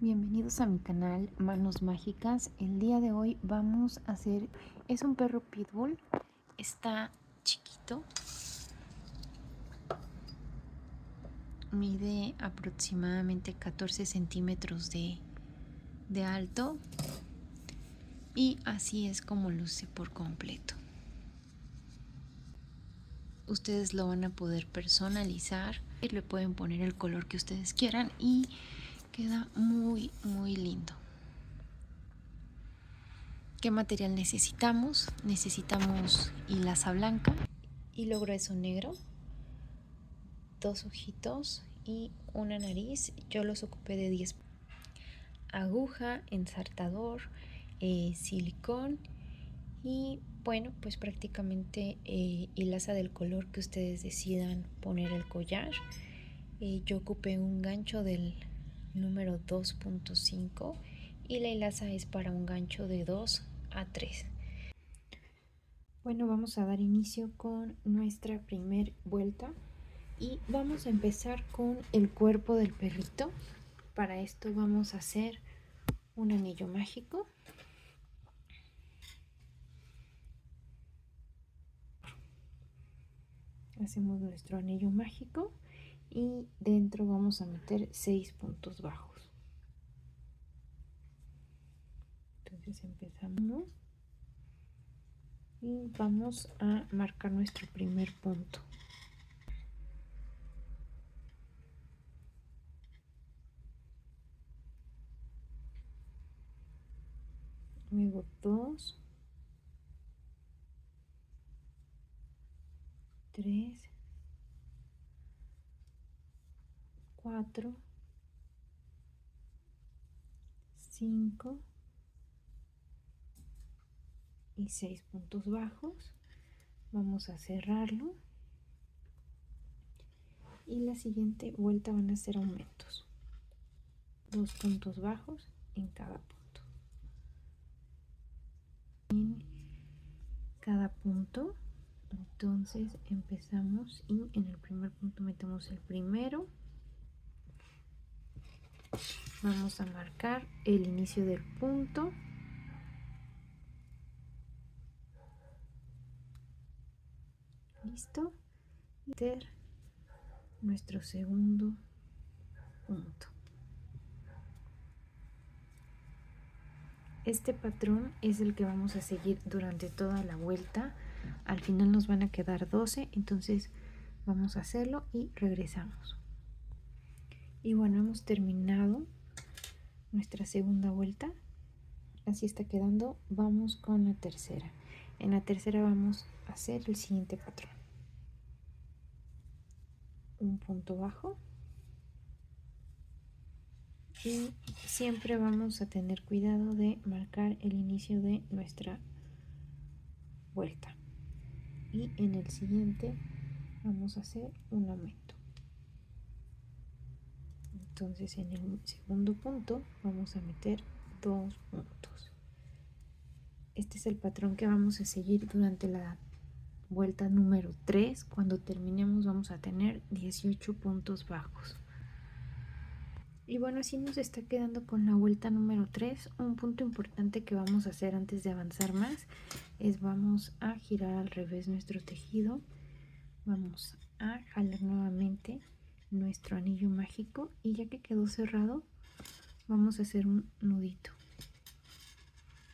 Bienvenidos a mi canal Manos Mágicas. El día de hoy vamos a hacer, es un perro pitbull, está chiquito, mide aproximadamente 14 centímetros de alto y así es como luce por completo. Ustedes lo van a poder personalizar y le pueden poner el color que ustedes quieran y queda muy lindo. ¿Qué material necesitamos? Necesitamos hilaza blanca, hilo grueso negro, 2 ojitos y una nariz. Yo los ocupé de 10. Aguja, ensartador, silicón y bueno, pues prácticamente hilaza del color que ustedes decidan poner el collar. Yo ocupé un gancho del número 2.5 y la hilaza es para un gancho de 2 a 3. Bueno, vamos a dar inicio con nuestra primer vuelta y vamos a empezar con el cuerpo del perrito. Para esto vamos a hacer un anillo mágico. Hacemos nuestro anillo mágico y dentro vamos a meter 6 puntos bajos. Entonces empezamos y vamos a marcar nuestro primer punto. Luego 2, 3, 4, 5 y 6 puntos bajos. Vamos a cerrarlo y la siguiente vuelta van a ser aumentos, 2 puntos bajos en cada punto. En cada punto, entonces empezamos y en el primer punto metemos el primero. Vamos a marcar el inicio del punto. Listo. Y meter nuestro segundo punto. Este patrón es el que vamos a seguir durante toda la vuelta. Al final nos van a quedar 12, entonces vamos a hacerlo y regresamos. Y bueno, hemos terminado nuestra segunda vuelta. Así está quedando. Vamos con la tercera. En la tercera vamos a hacer el siguiente patrón. Un punto bajo. Y siempre vamos a tener cuidado de marcar el inicio de nuestra vuelta. Y en el siguiente vamos a hacer un aumento. Entonces en el segundo punto vamos a meter 2 puntos. Este es el patrón que vamos a seguir durante la vuelta número 3. Cuando terminemos vamos a tener 18 puntos bajos. Y bueno, así nos está quedando con la vuelta número 3. Un punto importante que vamos a hacer antes de avanzar más es vamos a girar al revés nuestro tejido. Vamos a jalar nuevamente nuestro anillo mágico y ya que quedó cerrado vamos a hacer un nudito.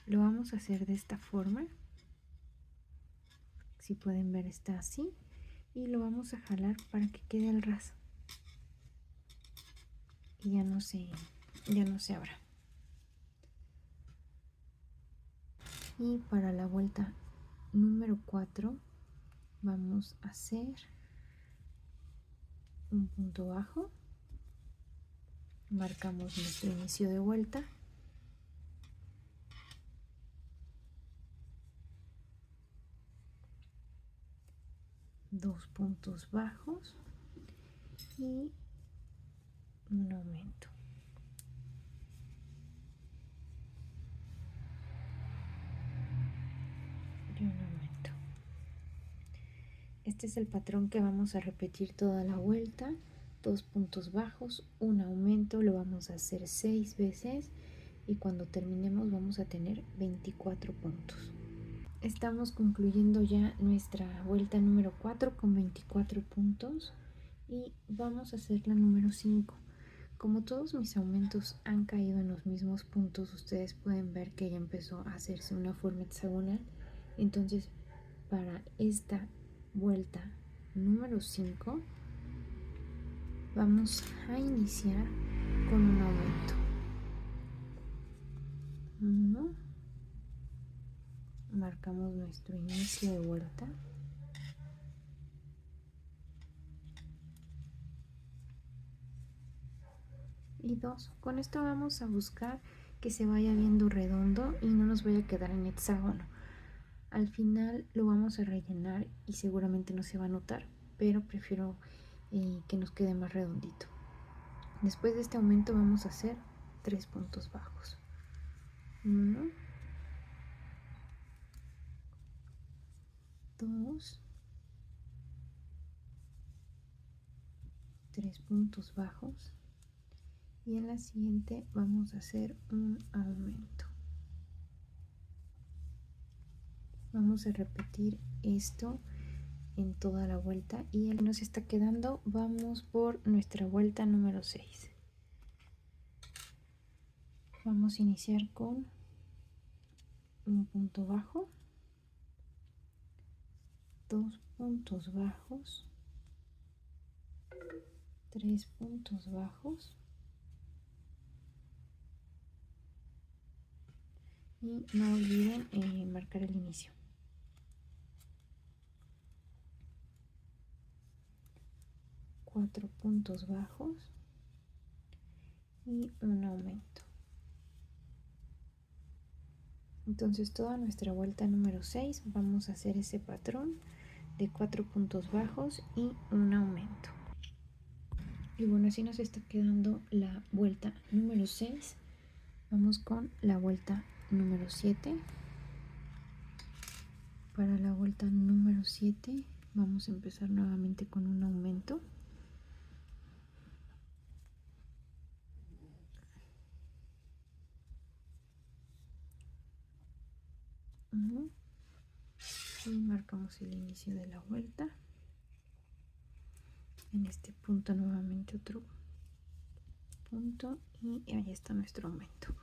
Lo vamos a hacer de esta forma. Si pueden ver, está así y lo vamos a jalar para que quede al ras y ya no se abra. Y para la vuelta número 4 vamos a hacer un punto bajo, marcamos nuestro inicio de vuelta, dos puntos bajos y un aumento. Y un aumento. Este es el patrón que vamos a repetir toda la vuelta. 2 puntos bajos, un aumento, lo vamos a hacer 6 veces y cuando terminemos vamos a tener 24 puntos. Estamos concluyendo ya nuestra vuelta número 4 con 24 puntos y vamos a hacer la número 5. Como todos mis aumentos han caído en los mismos puntos, ustedes pueden ver que ya empezó a hacerse una forma hexagonal. Entonces, para esta vuelta número 5 vamos a iniciar con un aumento. 1, marcamos nuestro inicio de vuelta. Y 2. Con esto vamos a buscar que se vaya viendo redondo y no nos vaya a quedar en hexágono. Al final lo vamos a rellenar y seguramente no se va a notar, pero prefiero que nos quede más redondito. Después de este aumento vamos a hacer 3 puntos bajos. 1, 2, 3 puntos bajos y en la siguiente vamos a hacer un aumento. Vamos a repetir esto en toda la vuelta y el nos está quedando. Vamos por nuestra vuelta número 6. Vamos a iniciar con un punto bajo, 2 puntos bajos, 3 puntos bajos y no olviden marcar el inicio. 4 puntos bajos y un aumento. Entonces toda nuestra vuelta número 6 vamos a hacer ese patrón de 4 puntos bajos y un aumento. Y bueno, así nos está quedando la vuelta número 6. Vamos con la vuelta número 7. Para la vuelta número 7 vamos a empezar nuevamente con un aumento. Y marcamos el inicio de la vuelta. En este punto nuevamente otro punto y ahí está nuestro aumento.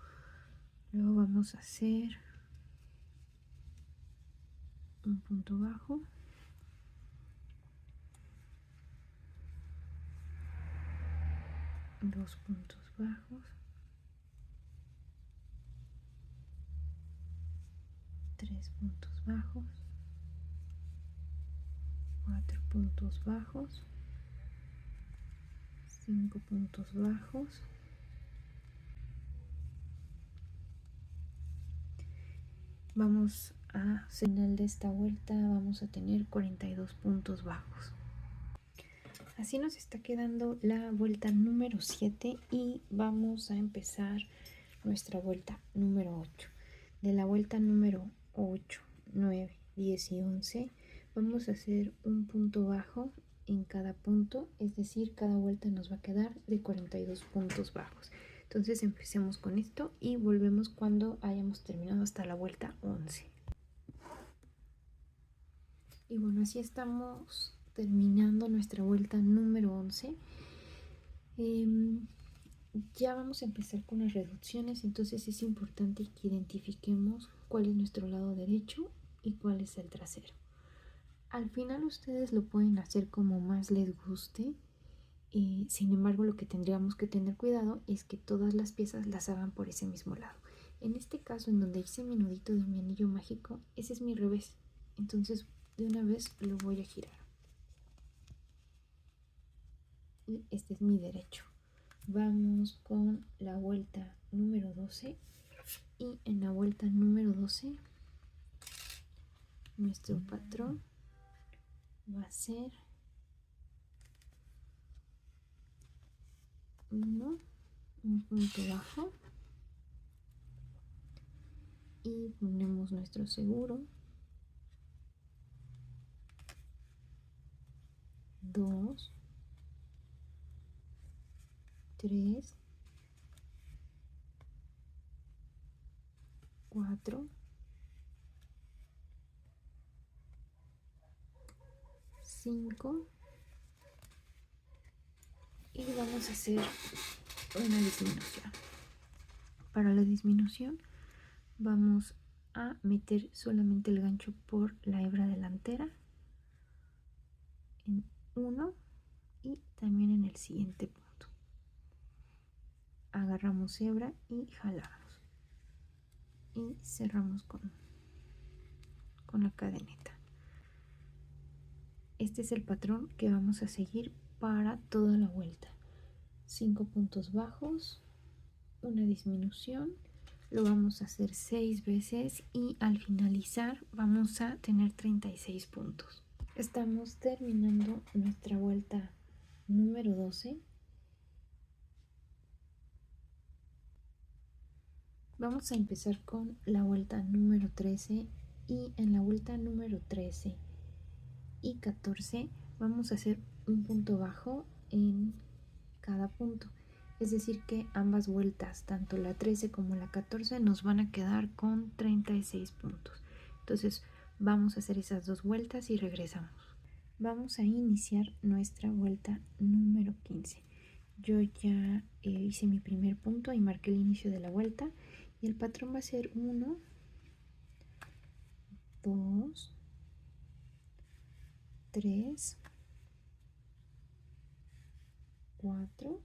Luego vamos a hacer un punto bajo, 2 puntos bajos, 3 puntos bajos, 4 puntos bajos, 5 puntos bajos, vamos a final de esta vuelta vamos a tener 42 puntos bajos. Así nos está quedando la vuelta número 7 y vamos a empezar nuestra vuelta número 8. De la vuelta número 8, 9, 10 y 11 vamos a hacer un punto bajo en cada punto, es decir, cada vuelta nos va a quedar de 42 puntos bajos. Entonces empecemos con esto y volvemos cuando hayamos terminado hasta la vuelta 11. Y bueno, así estamos terminando nuestra vuelta número 11. Ya vamos a empezar con las reducciones, entonces es importante que identifiquemos cuál es nuestro lado derecho y cuál es el trasero. Al final ustedes lo pueden hacer como más les guste, sin embargo lo que tendríamos que tener cuidado es que todas las piezas las hagan por ese mismo lado. En este caso, en donde hice mi nudito de mi anillo mágico, ese es mi revés, entonces de una vez lo voy a girar y este es mi derecho. Vamos con la vuelta número 12 y en la vuelta número 12 nuestro patrón va a ser un punto bajo y ponemos nuestro seguro, 2, 3, 4, 5 y vamos a hacer una disminución. Para la disminución vamos a meter solamente el gancho por la hebra delantera en uno y también en el siguiente punto. Agarramos hebra y jalamos y cerramos con la cadeneta. Este es el patrón que vamos a seguir para toda la vuelta. 5 puntos bajos, una disminución, lo vamos a hacer 6 veces y al finalizar vamos a tener 36 puntos. Estamos terminando nuestra vuelta número 12. Vamos a empezar con la vuelta número 13 y en la vuelta número 13 y 14 vamos a hacer un punto bajo en cada punto. Es decir que ambas vueltas, tanto la 13 como la 14, nos van a quedar con 36 puntos. Entonces vamos a hacer esas dos vueltas y regresamos. Vamos a iniciar nuestra vuelta número 15. Yo ya hice mi primer punto y marqué el inicio de la vuelta. Y el patrón va a ser 1, 2, 3, 4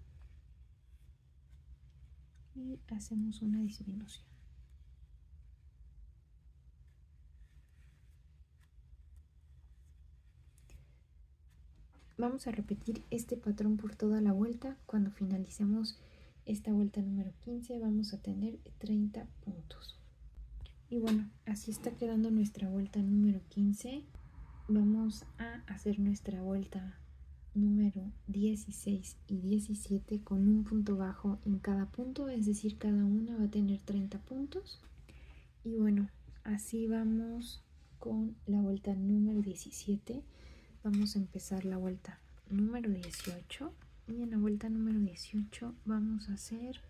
y hacemos una disminución. Vamos a repetir este patrón por toda la vuelta. Cuando finalicemos esta vuelta número 15 vamos a tener 30 puntos. Y bueno, así está quedando nuestra vuelta número 15. Vamos a hacer nuestra vuelta número 16 y 17 con un punto bajo en cada punto, es decir, cada una va a tener 30 puntos. Y bueno, así vamos con la vuelta número 17. Vamos a empezar la vuelta número 18 y en la vuelta número 18 vamos a hacer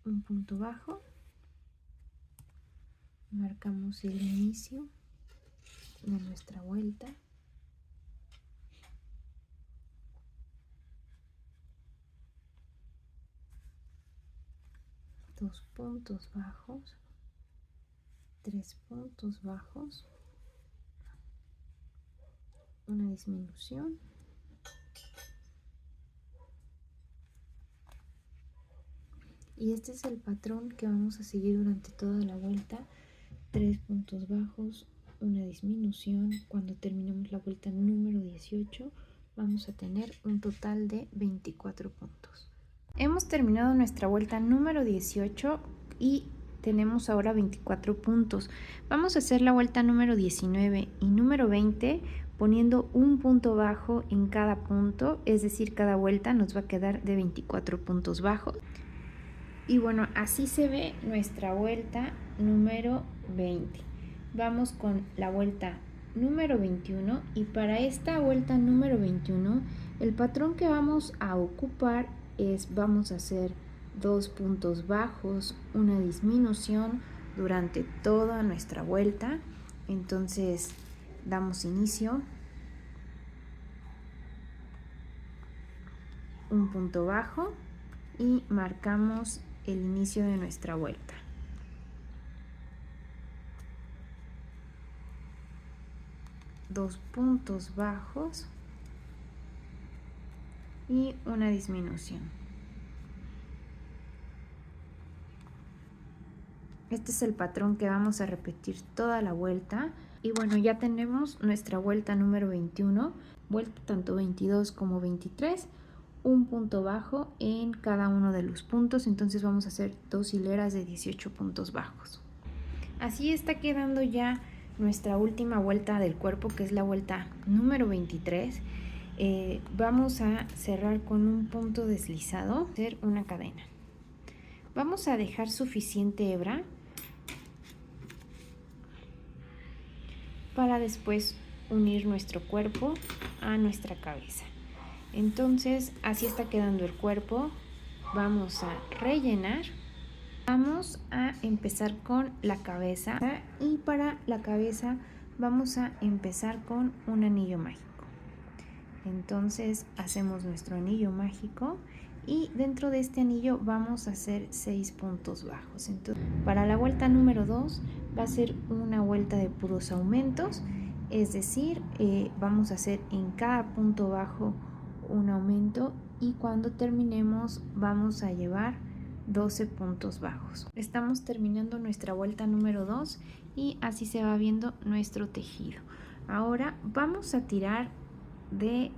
un punto bajo, marcamos el inicio de nuestra vuelta, dos puntos bajos, 3 puntos bajos, una disminución, y este es el patrón que vamos a seguir durante toda la vuelta. 3 puntos bajos, una disminución. Cuando terminemos la vuelta número 18 vamos a tener un total de 24 puntos. Hemos terminado nuestra vuelta número 18 y tenemos ahora 24 puntos. Vamos a hacer la vuelta número 19 y número 20 poniendo un punto bajo en cada punto, es decir, cada vuelta nos va a quedar de 24 puntos bajos. Y bueno, así se ve nuestra vuelta número 20. Vamos con la vuelta número 21 y para esta vuelta número 21 el patrón que vamos a ocupar vamos a hacer 2 puntos bajos, una disminución durante toda nuestra vuelta. Entonces damos inicio, un punto bajo y marcamos el inicio de nuestra vuelta. Dos puntos bajos y una disminución. Este es el patrón que vamos a repetir toda la vuelta. Y bueno, ya tenemos nuestra vuelta número 21, vuelta tanto 22 como 23, un punto bajo en cada uno de los puntos, entonces vamos a hacer 2 hileras de 18 puntos bajos. Así está quedando ya nuestra última vuelta del cuerpo, que es la vuelta número 23. Vamos a cerrar con un punto deslizado, hacer una cadena. Vamos a dejar suficiente hebra para después unir nuestro cuerpo a nuestra cabeza. Entonces así está quedando el cuerpo. Vamos a rellenar. Vamos a empezar con la cabeza y para la cabeza vamos a empezar con un anillo mágico. Entonces hacemos nuestro anillo mágico y dentro de este anillo vamos a hacer 6 puntos bajos. Entonces, para la vuelta número 2 va a ser una vuelta de puros aumentos, es decir, vamos a hacer en cada punto bajo un aumento y cuando terminemos vamos a llevar 12 puntos bajos. Estamos terminando nuestra vuelta número 2 y así se va viendo nuestro tejido. Ahora vamos a tirar de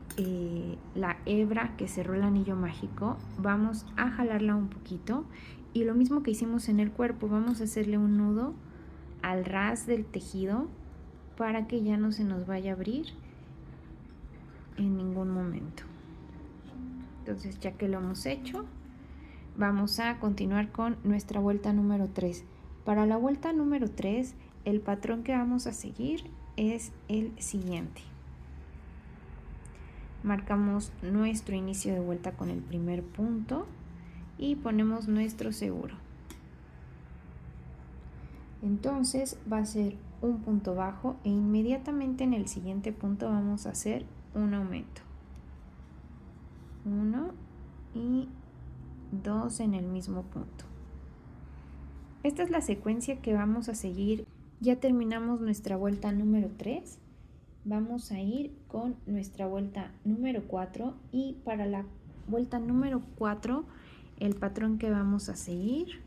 la hebra que cerró el anillo mágico, vamos a jalarla un poquito y lo mismo que hicimos en el cuerpo, vamos a hacerle un nudo al ras del tejido para que ya no se nos vaya a abrir en ningún momento. Entonces, ya que lo hemos hecho, vamos a continuar con nuestra vuelta número 3. Para la vuelta número 3, el patrón que vamos a seguir es el siguiente. Marcamos nuestro inicio de vuelta con el primer punto y ponemos nuestro seguro. Entonces va a ser un punto bajo e inmediatamente en el siguiente punto vamos a hacer un aumento. 1 y 2 en el mismo punto. Esta es la secuencia que vamos a seguir. Ya terminamos nuestra vuelta número 3. Vamos a ir con nuestra vuelta número 4 y para la vuelta número 4 el patrón que vamos a seguir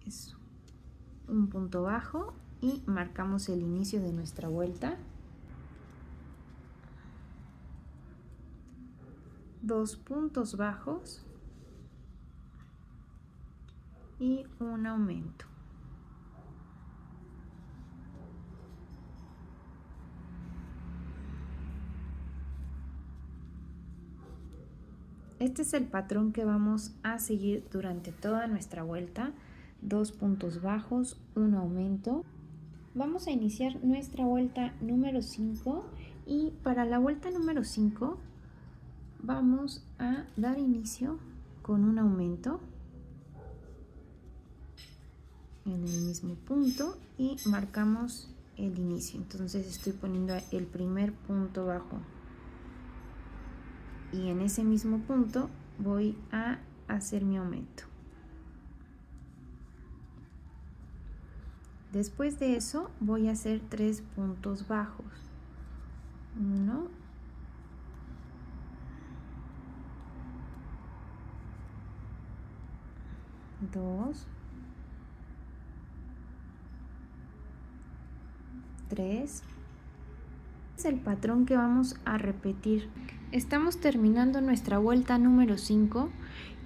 es un punto bajo y marcamos el inicio de nuestra vuelta, 2 puntos bajos y un aumento. Este es el patrón que vamos a seguir durante toda nuestra vuelta, 2 puntos bajos, un aumento. Vamos a iniciar nuestra vuelta número 5 y para la vuelta número 5 vamos a dar inicio con un aumento en el mismo punto y marcamos el inicio. Entonces estoy poniendo el primer punto bajo y en ese mismo punto voy a hacer mi aumento. Después de eso voy a hacer 3 puntos bajos. 1, 2, 3. Es el patrón que vamos a repetir. Estamos terminando nuestra vuelta número 5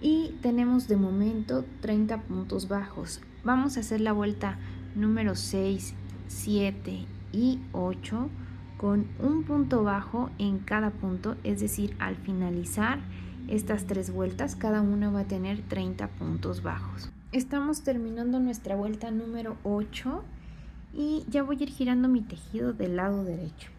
y tenemos de momento 30 puntos bajos. Vamos a hacer la vuelta número 6, 7 y 8 con un punto bajo en cada punto, es decir, al finalizar estas 3 vueltas, cada una va a tener 30 puntos bajos. Estamos terminando nuestra vuelta número 8 y ya voy a ir girando mi tejido del lado derecho.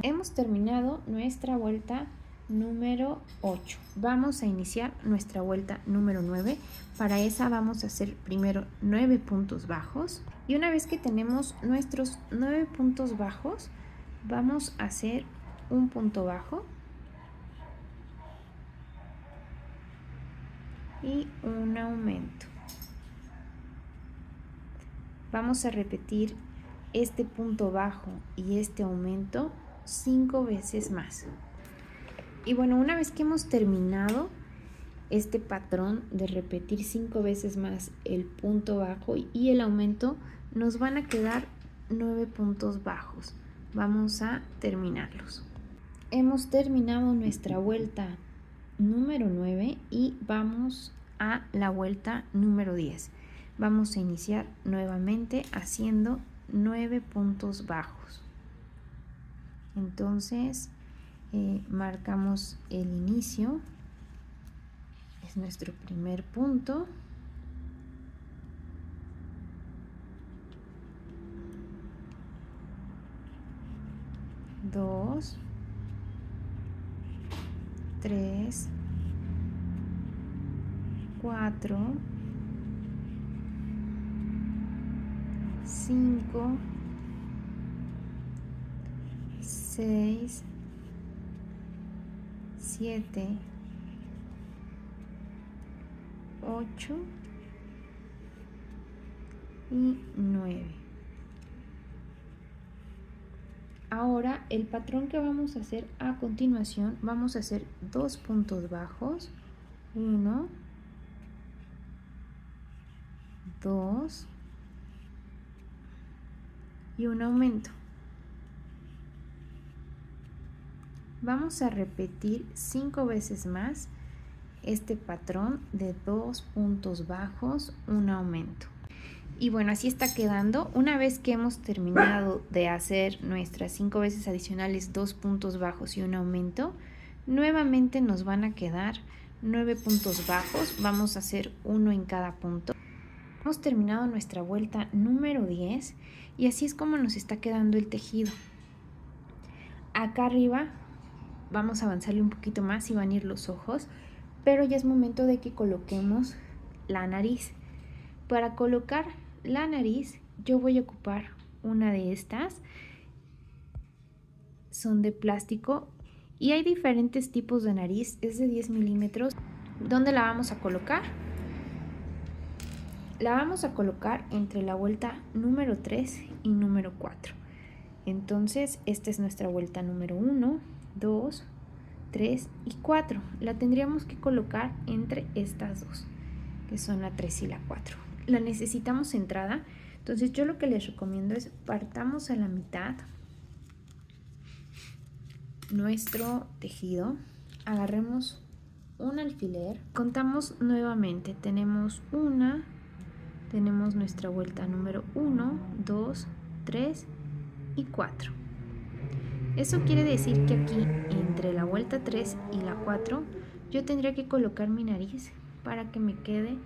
Hemos terminado nuestra vuelta número 8. Vamos a iniciar nuestra vuelta número 9. Para esa vamos a hacer primero 9 puntos bajos. Y una vez que tenemos nuestros 9 puntos bajos, vamos a hacer un punto bajo y un aumento. Vamos a repetir este punto bajo y este aumento 5 veces más. Y bueno, una vez que hemos terminado este patrón de repetir 5 veces más el punto bajo y el aumento, nos van a quedar 9 puntos bajos. Vamos a terminarlos. Hemos terminado nuestra vuelta número 9 y vamos a la vuelta número 10. Vamos a iniciar nuevamente haciendo 9 puntos bajos. Entonces marcamos el inicio, es nuestro primer punto. 2, 3, 4, 5, 6, 7, 8 y 9. Ahora el patrón que vamos a hacer a continuación, vamos a hacer 2 puntos bajos, 1, 2 y un aumento. Vamos a repetir 5 veces más este patrón de 2 puntos bajos, un aumento. Y bueno, así está quedando. Una vez que hemos terminado de hacer nuestras 5 veces adicionales, 2 puntos bajos y un aumento, nuevamente nos van a quedar 9 puntos bajos. Vamos a hacer uno en cada punto. Hemos terminado nuestra vuelta número 10 y así es como nos está quedando el tejido. Acá arriba vamos a avanzarle un poquito más y van a ir los ojos, pero ya es momento de que coloquemos la nariz. Para colocar la nariz yo voy a ocupar una de estas, son de plástico y hay diferentes tipos de nariz, es de 10 milímetros. ¿Dónde la vamos a colocar? La vamos a colocar entre la vuelta número 3 y número 4. Entonces esta es nuestra vuelta número 1, 2, 3 y 4. La tendríamos que colocar entre estas dos, que son la 3 y la 4. La necesitamos centrada, entonces yo lo que les recomiendo es partamos a la mitad nuestro tejido, agarremos un alfiler, contamos nuevamente, tenemos nuestra vuelta número 1, 2, 3 y 4. Eso quiere decir que aquí entre la vuelta 3 y la 4 yo tendría que colocar mi nariz para que me quede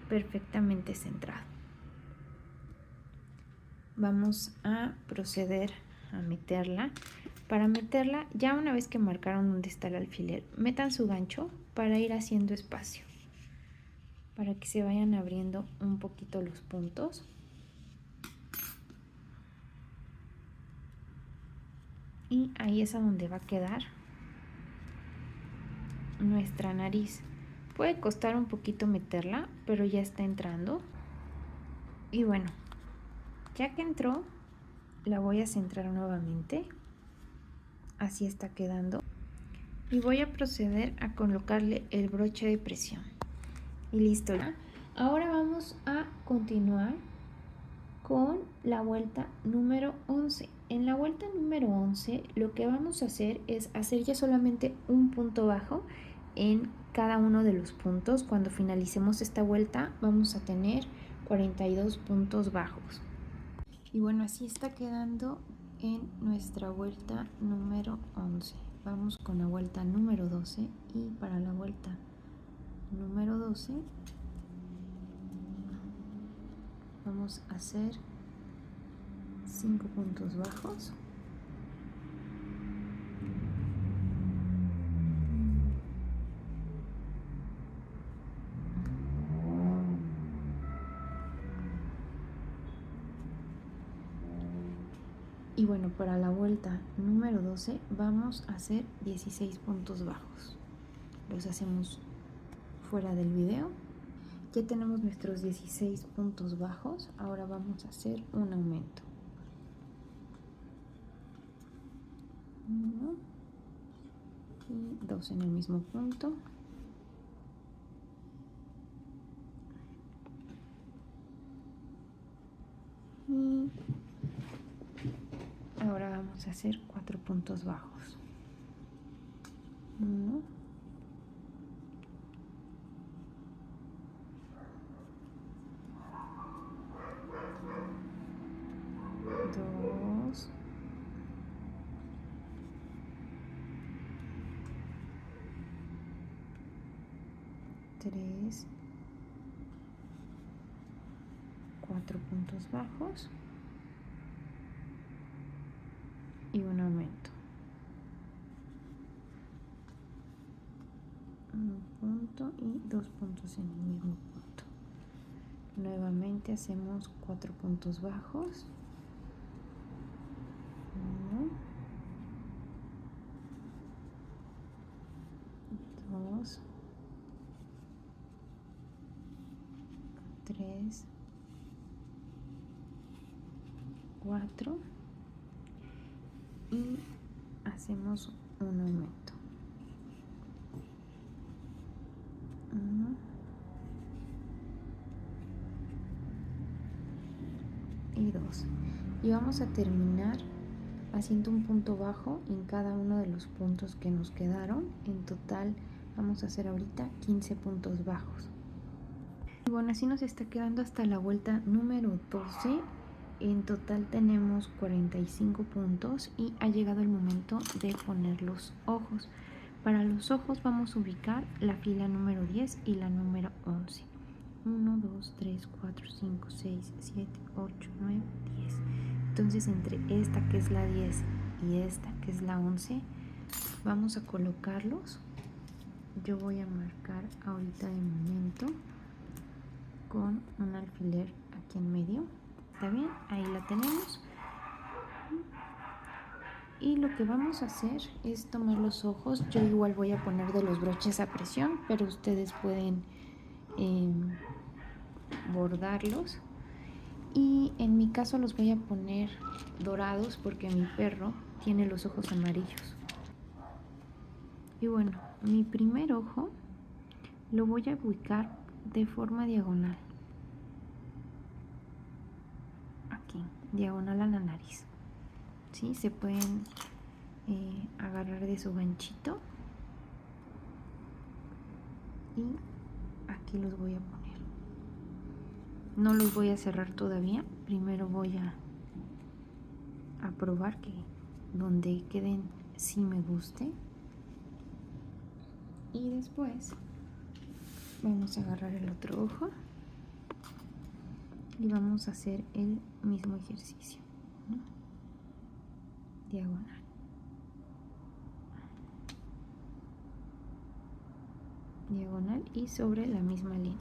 perfectamente centrado. Vamos a proceder a meterla. Para meterla, ya una vez que marcaron dónde está el alfiler, metan su gancho para ir haciendo espacio, para que se vayan abriendo un poquito los puntos. Y ahí es a donde va a quedar nuestra nariz. Puede costar un poquito meterla, pero ya está entrando. Y bueno, ya que entró, la voy a centrar nuevamente. Así está quedando. Y voy a proceder a colocarle el broche de presión. Y listo. Ahora vamos a continuar con la vuelta número 11. En la vuelta número 11 lo que vamos a hacer es hacer ya solamente un punto bajo en cada uno de los puntos. Cuando finalicemos esta vuelta vamos a tener 42 puntos bajos. Y bueno, así está quedando en nuestra vuelta número 11. Vamos con la vuelta número 12 y para la vuelta número 12 vamos a hacer 5 puntos bajos. Y bueno, para la vuelta número 12 vamos a hacer 16 puntos bajos. Los hacemos fuera del video. Ya tenemos nuestros 16 puntos bajos. Ahora vamos a hacer un aumento. 1 y 2 en el mismo punto. Y ahora vamos a hacer 4 puntos bajos. 1, 2, 3, 4 puntos bajos y un aumento. un punto y 2 puntos en el mismo punto. Nuevamente hacemos 4 puntos bajos, 1, 2, 3, 4 y hacemos un aumento, 1 y 2, y vamos a terminar haciendo un punto bajo en cada uno de los puntos que nos quedaron. En total vamos a hacer ahorita 15 puntos bajos. Y bueno, así nos está quedando hasta la vuelta número 12. En total tenemos 45 puntos y ha llegado el momento de poner los ojos. Para los ojos vamos a ubicar la fila número 10 y la número 11. 1, 2, 3, 4, 5, 6, 7, 8, 9, 10. Entonces entre esta que es la 10 y esta que es la 11 vamos a colocarlos. Yo voy a marcar ahorita de momento con un alfiler aquí en medio. ¿Está bien? Ahí la tenemos. Y lo que vamos a hacer es tomar los ojos. Yo igual voy a poner de los broches a presión, pero ustedes pueden bordarlos. Y en mi caso los voy a poner dorados porque mi perro tiene los ojos amarillos. Y bueno, mi primer ojo lo voy a ubicar de forma diagonal. Aquí, diagonal a la nariz. ¿Sí? Se pueden agarrar de su ganchito. Y aquí los voy a poner. No los voy a cerrar todavía. Primero voy a probar que donde queden sí me guste. Y después vamos a agarrar el otro ojo y vamos a hacer el mismo ejercicio, ¿no? Diagonal. Diagonal y sobre la misma línea.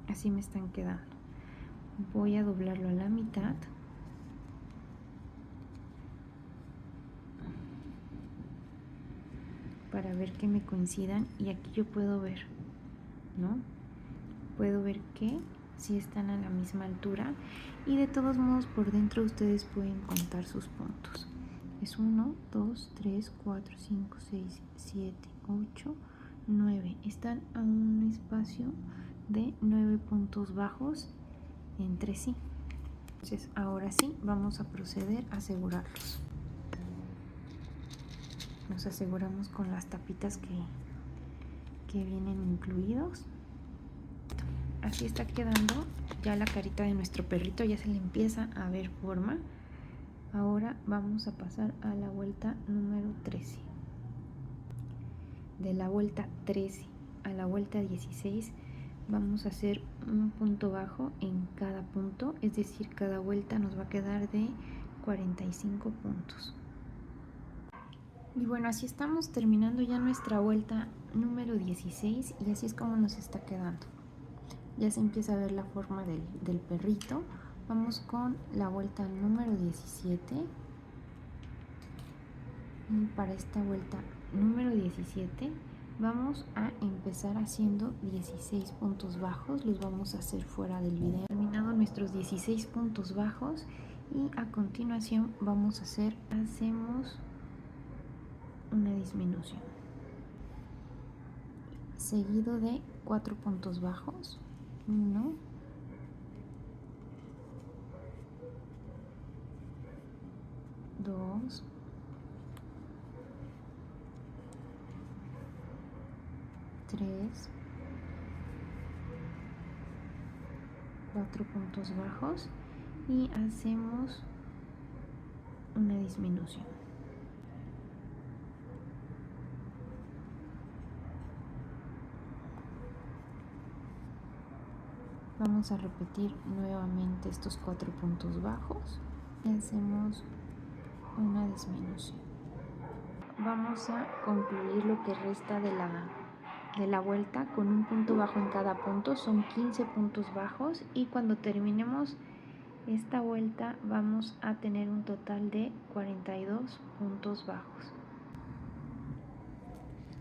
Así me están quedando. Voy a doblarlo a la mitad. Para ver que me coincidan, y aquí yo puedo ver, ¿no? Puedo ver que sí están a la misma altura, y de todos modos por dentro ustedes pueden contar sus puntos. Es 1, 2, 3, 4, 5, 6, 7, 8, 9. Están a un espacio de 9 puntos bajos entre sí. Entonces ahora sí vamos a proceder a asegurarlos. Nos aseguramos con las tapitas que vienen incluidos. Así está quedando ya la carita de nuestro perrito, ya se le empieza a ver forma. Ahora vamos a pasar a la vuelta número 13. De la vuelta 13 a la vuelta 16 vamos a hacer un punto bajo en cada punto, es decir, cada vuelta nos va a quedar de 45 puntos. Y bueno, así estamos terminando ya nuestra vuelta número 16 y así es como nos está quedando. Ya se empieza a ver la forma del perrito. Vamos con la vuelta número 17. Y para esta vuelta número 17 vamos a empezar haciendo 16 puntos bajos. Los vamos a hacer fuera del video. Terminado nuestros 16 puntos bajos y a continuación vamos a hacemos una disminución seguido de 4 puntos bajos. 1, 2, 3, 4 puntos bajos y hacemos una disminución. Vamos a repetir nuevamente estos 4 puntos bajos y hacemos una disminución. vamos a concluir lo que resta de la vuelta con un punto bajo en cada punto. Son 15 puntos bajos y cuando terminemos esta vuelta vamos a tener un total de 42 puntos bajos.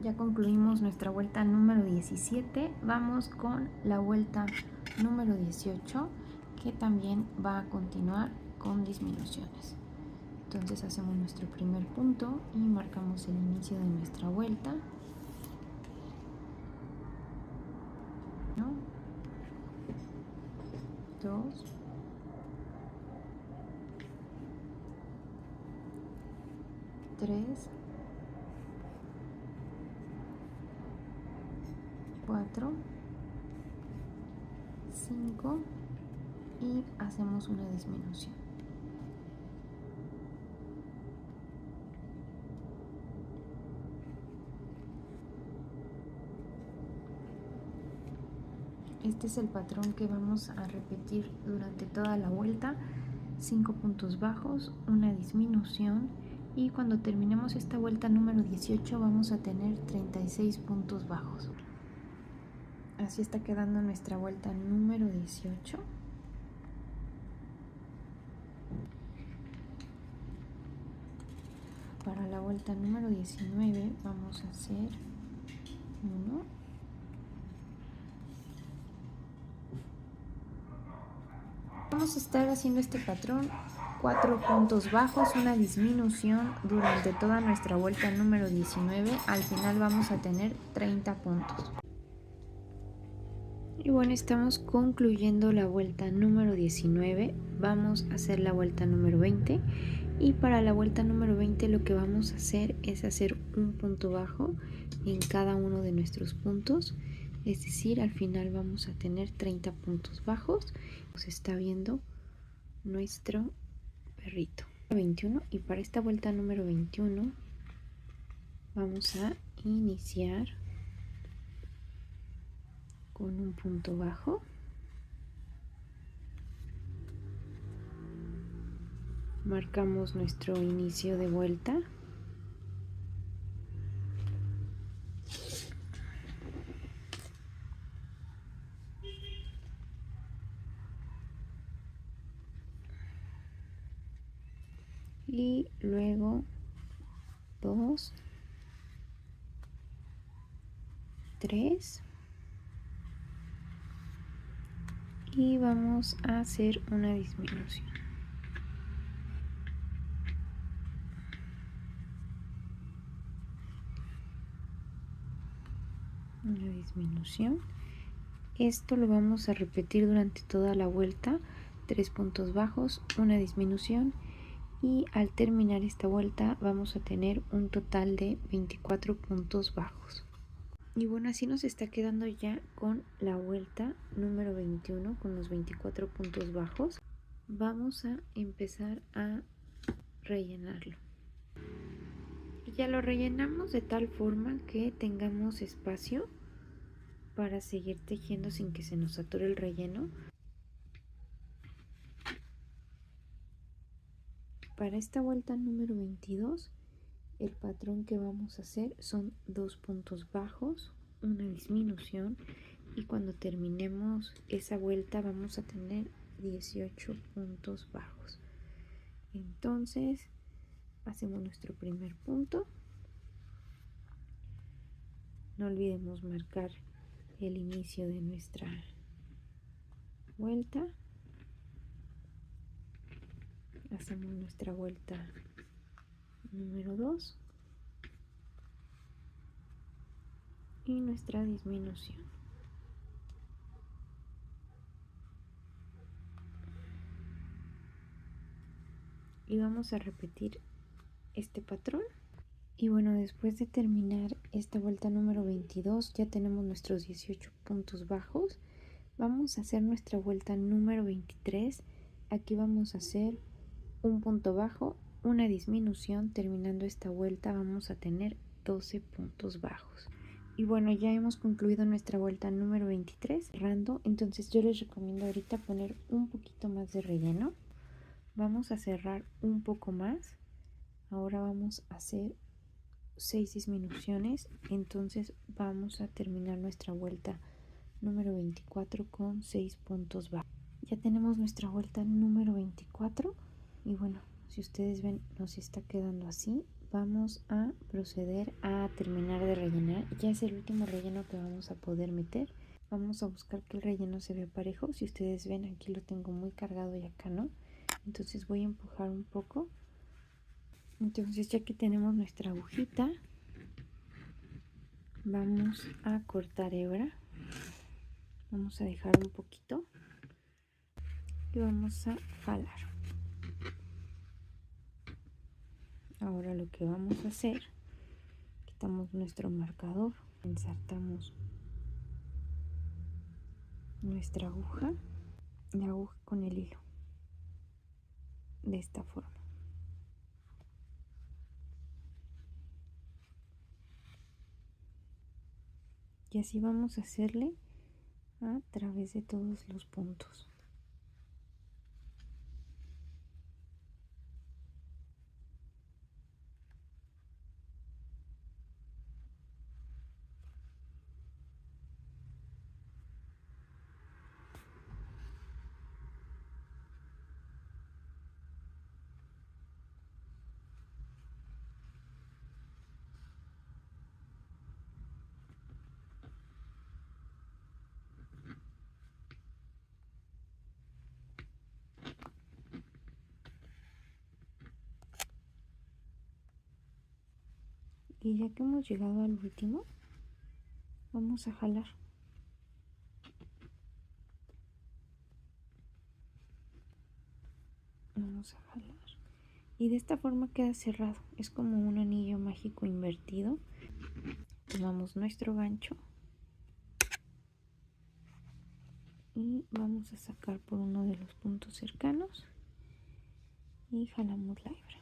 Ya concluimos nuestra vuelta número 17. Vamos con la vuelta número 18, que también va a continuar con disminuciones. Entonces hacemos nuestro primer punto y marcamos el inicio de nuestra vuelta. 1, 2, 3, 4, 5 y hacemos una disminución. Este es el patrón que vamos a repetir durante toda la vuelta. 5 puntos bajos, una disminución, y cuando terminemos esta vuelta número 18 vamos a tener 36 puntos bajos. Así está quedando nuestra vuelta número 18. Para la vuelta número 19 vamos a hacer 1, vamos a estar haciendo este patrón, 4 puntos bajos, una disminución durante toda nuestra vuelta número 19. Al final vamos a tener 30 puntos. Y bueno, estamos concluyendo la vuelta número 19. Vamos a hacer la vuelta número 20. Y para la vuelta número 20 lo que vamos a hacer es hacer un punto bajo en cada uno de nuestros puntos. Es decir, al final vamos a tener 30 puntos bajos. Se está viendo nuestro perrito. 21, y para esta vuelta número 21 vamos a iniciar con un punto bajo. Marcamos nuestro inicio de vuelta. Y luego 2, 3 y vamos a hacer una disminución. Una disminución. Esto lo vamos a repetir durante toda la vuelta. 3 puntos bajos, una disminución, y al terminar esta vuelta vamos a tener un total de 24 puntos bajos. Y bueno, así nos está quedando ya con la vuelta número 21 con los 24 puntos bajos. Vamos a empezar a rellenarlo. Y ya lo rellenamos de tal forma que tengamos espacio para seguir tejiendo sin que se nos sature el relleno. Para esta vuelta número 22, el patrón que vamos a hacer son 2 puntos bajos, una disminución, y cuando terminemos esa vuelta vamos a tener 18 puntos bajos. Entonces hacemos nuestro primer punto. No olvidemos marcar el inicio de nuestra vuelta. Hacemos nuestra vuelta número 2 y nuestra disminución. Y vamos a repetir este patrón. Y bueno, después de terminar esta vuelta número 22 ya tenemos nuestros 18 puntos bajos. Vamos a hacer nuestra vuelta número 23. Aquí vamos a hacer un punto bajo, una disminución. Terminando esta vuelta vamos a tener 12 puntos bajos. Y bueno, ya hemos concluido nuestra vuelta número 23 cerrando. Entonces yo les recomiendo ahorita poner un poquito más de relleno. Vamos a cerrar un poco más. Ahora vamos a hacer 6 disminuciones, entonces vamos a terminar nuestra vuelta número 24 con 6 puntos bajos. Ya tenemos nuestra vuelta número 24 y bueno, si ustedes ven nos está quedando así. Vamos a proceder a terminar de rellenar. Ya es el último relleno que vamos a poder meter. Vamos a buscar que el relleno se vea parejo. Si ustedes ven, aquí lo tengo muy cargado y acá no, entonces voy a empujar un poco. Entonces, ya que tenemos nuestra agujita, vamos a cortar hebra. Vamos a dejar un poquito y vamos a jalar. Ahora lo que vamos a hacer, quitamos nuestro marcador, ensartamos nuestra aguja, la aguja con el hilo, de esta forma. Y así vamos a hacerle a través de todos los puntos. Y ya que hemos llegado al último, vamos a jalar. Vamos a jalar. Y de esta forma queda cerrado. Es como un anillo mágico invertido. Tomamos nuestro gancho y vamos a sacar por uno de los puntos cercanos y jalamos la hebra.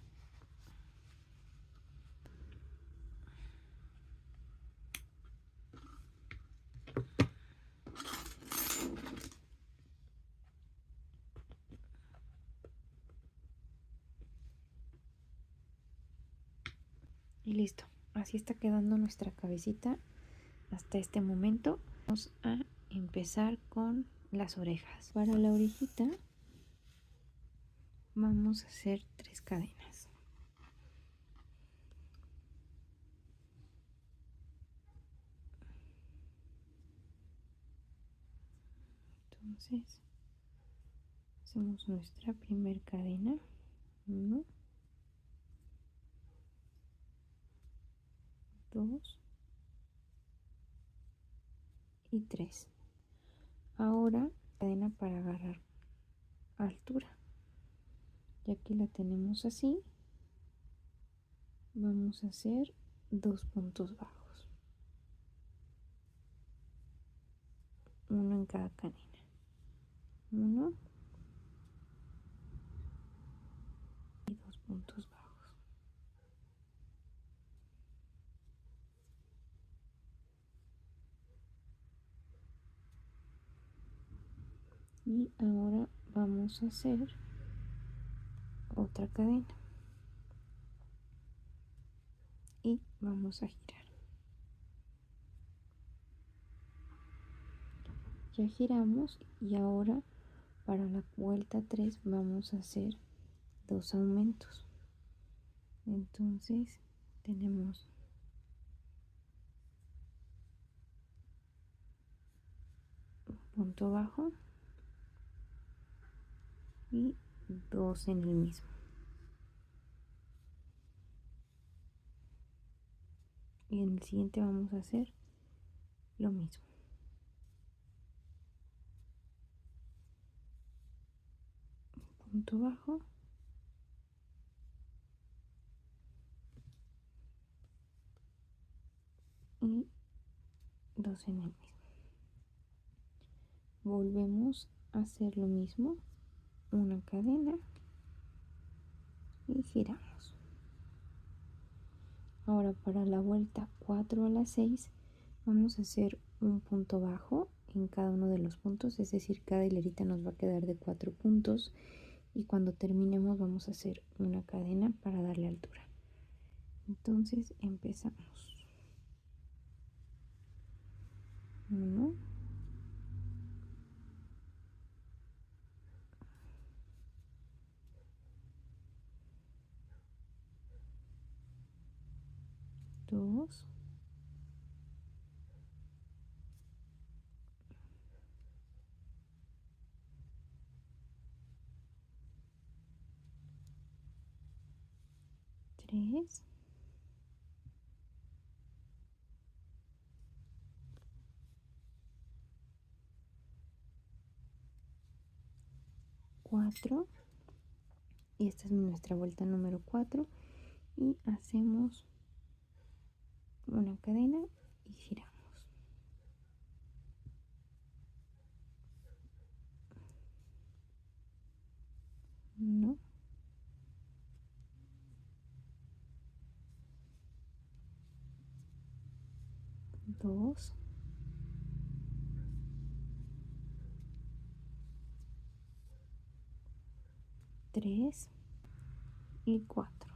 Y listo, así está quedando nuestra cabecita hasta este momento. Vamos a empezar con las orejas. Para la orejita vamos a hacer 3 cadenas. Entonces hacemos nuestra primera cadena, 1, 2 y 3. Ahora cadena para agarrar altura. Ya que la tenemos así, vamos a hacer 2 puntos bajos, uno en cada cadena, 1 y 2 puntos bajos. Y ahora vamos a hacer otra cadena y vamos a girar. Ya giramos y ahora para la vuelta 3 vamos a hacer 2 aumentos. Entonces tenemos un punto bajo y 2 en el mismo. Y en el siguiente vamos a hacer lo mismo. Punto bajo y 2 en el mismo. Volvemos a hacer lo mismo, una cadena y giramos. Ahora para la vuelta 4 a las 6 vamos a hacer un punto bajo en cada uno de los puntos, es decir, cada hilerita nos va a quedar de 4 puntos y cuando terminemos vamos a hacer una cadena para darle altura. Entonces empezamos. 1, 2, 3, 4, y esta es nuestra vuelta número 4, y hacemos una cadena y giramos. 1, 2, 3 y 4.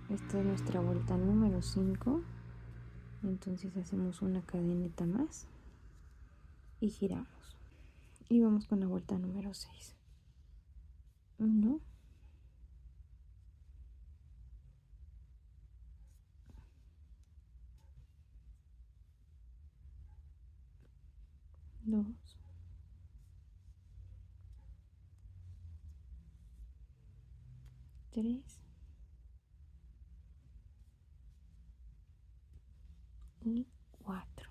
Esta es nuestra vuelta número 5. Entonces hacemos una cadenita más y giramos. Y vamos con la vuelta número 6. 1, 2, 3 y 4.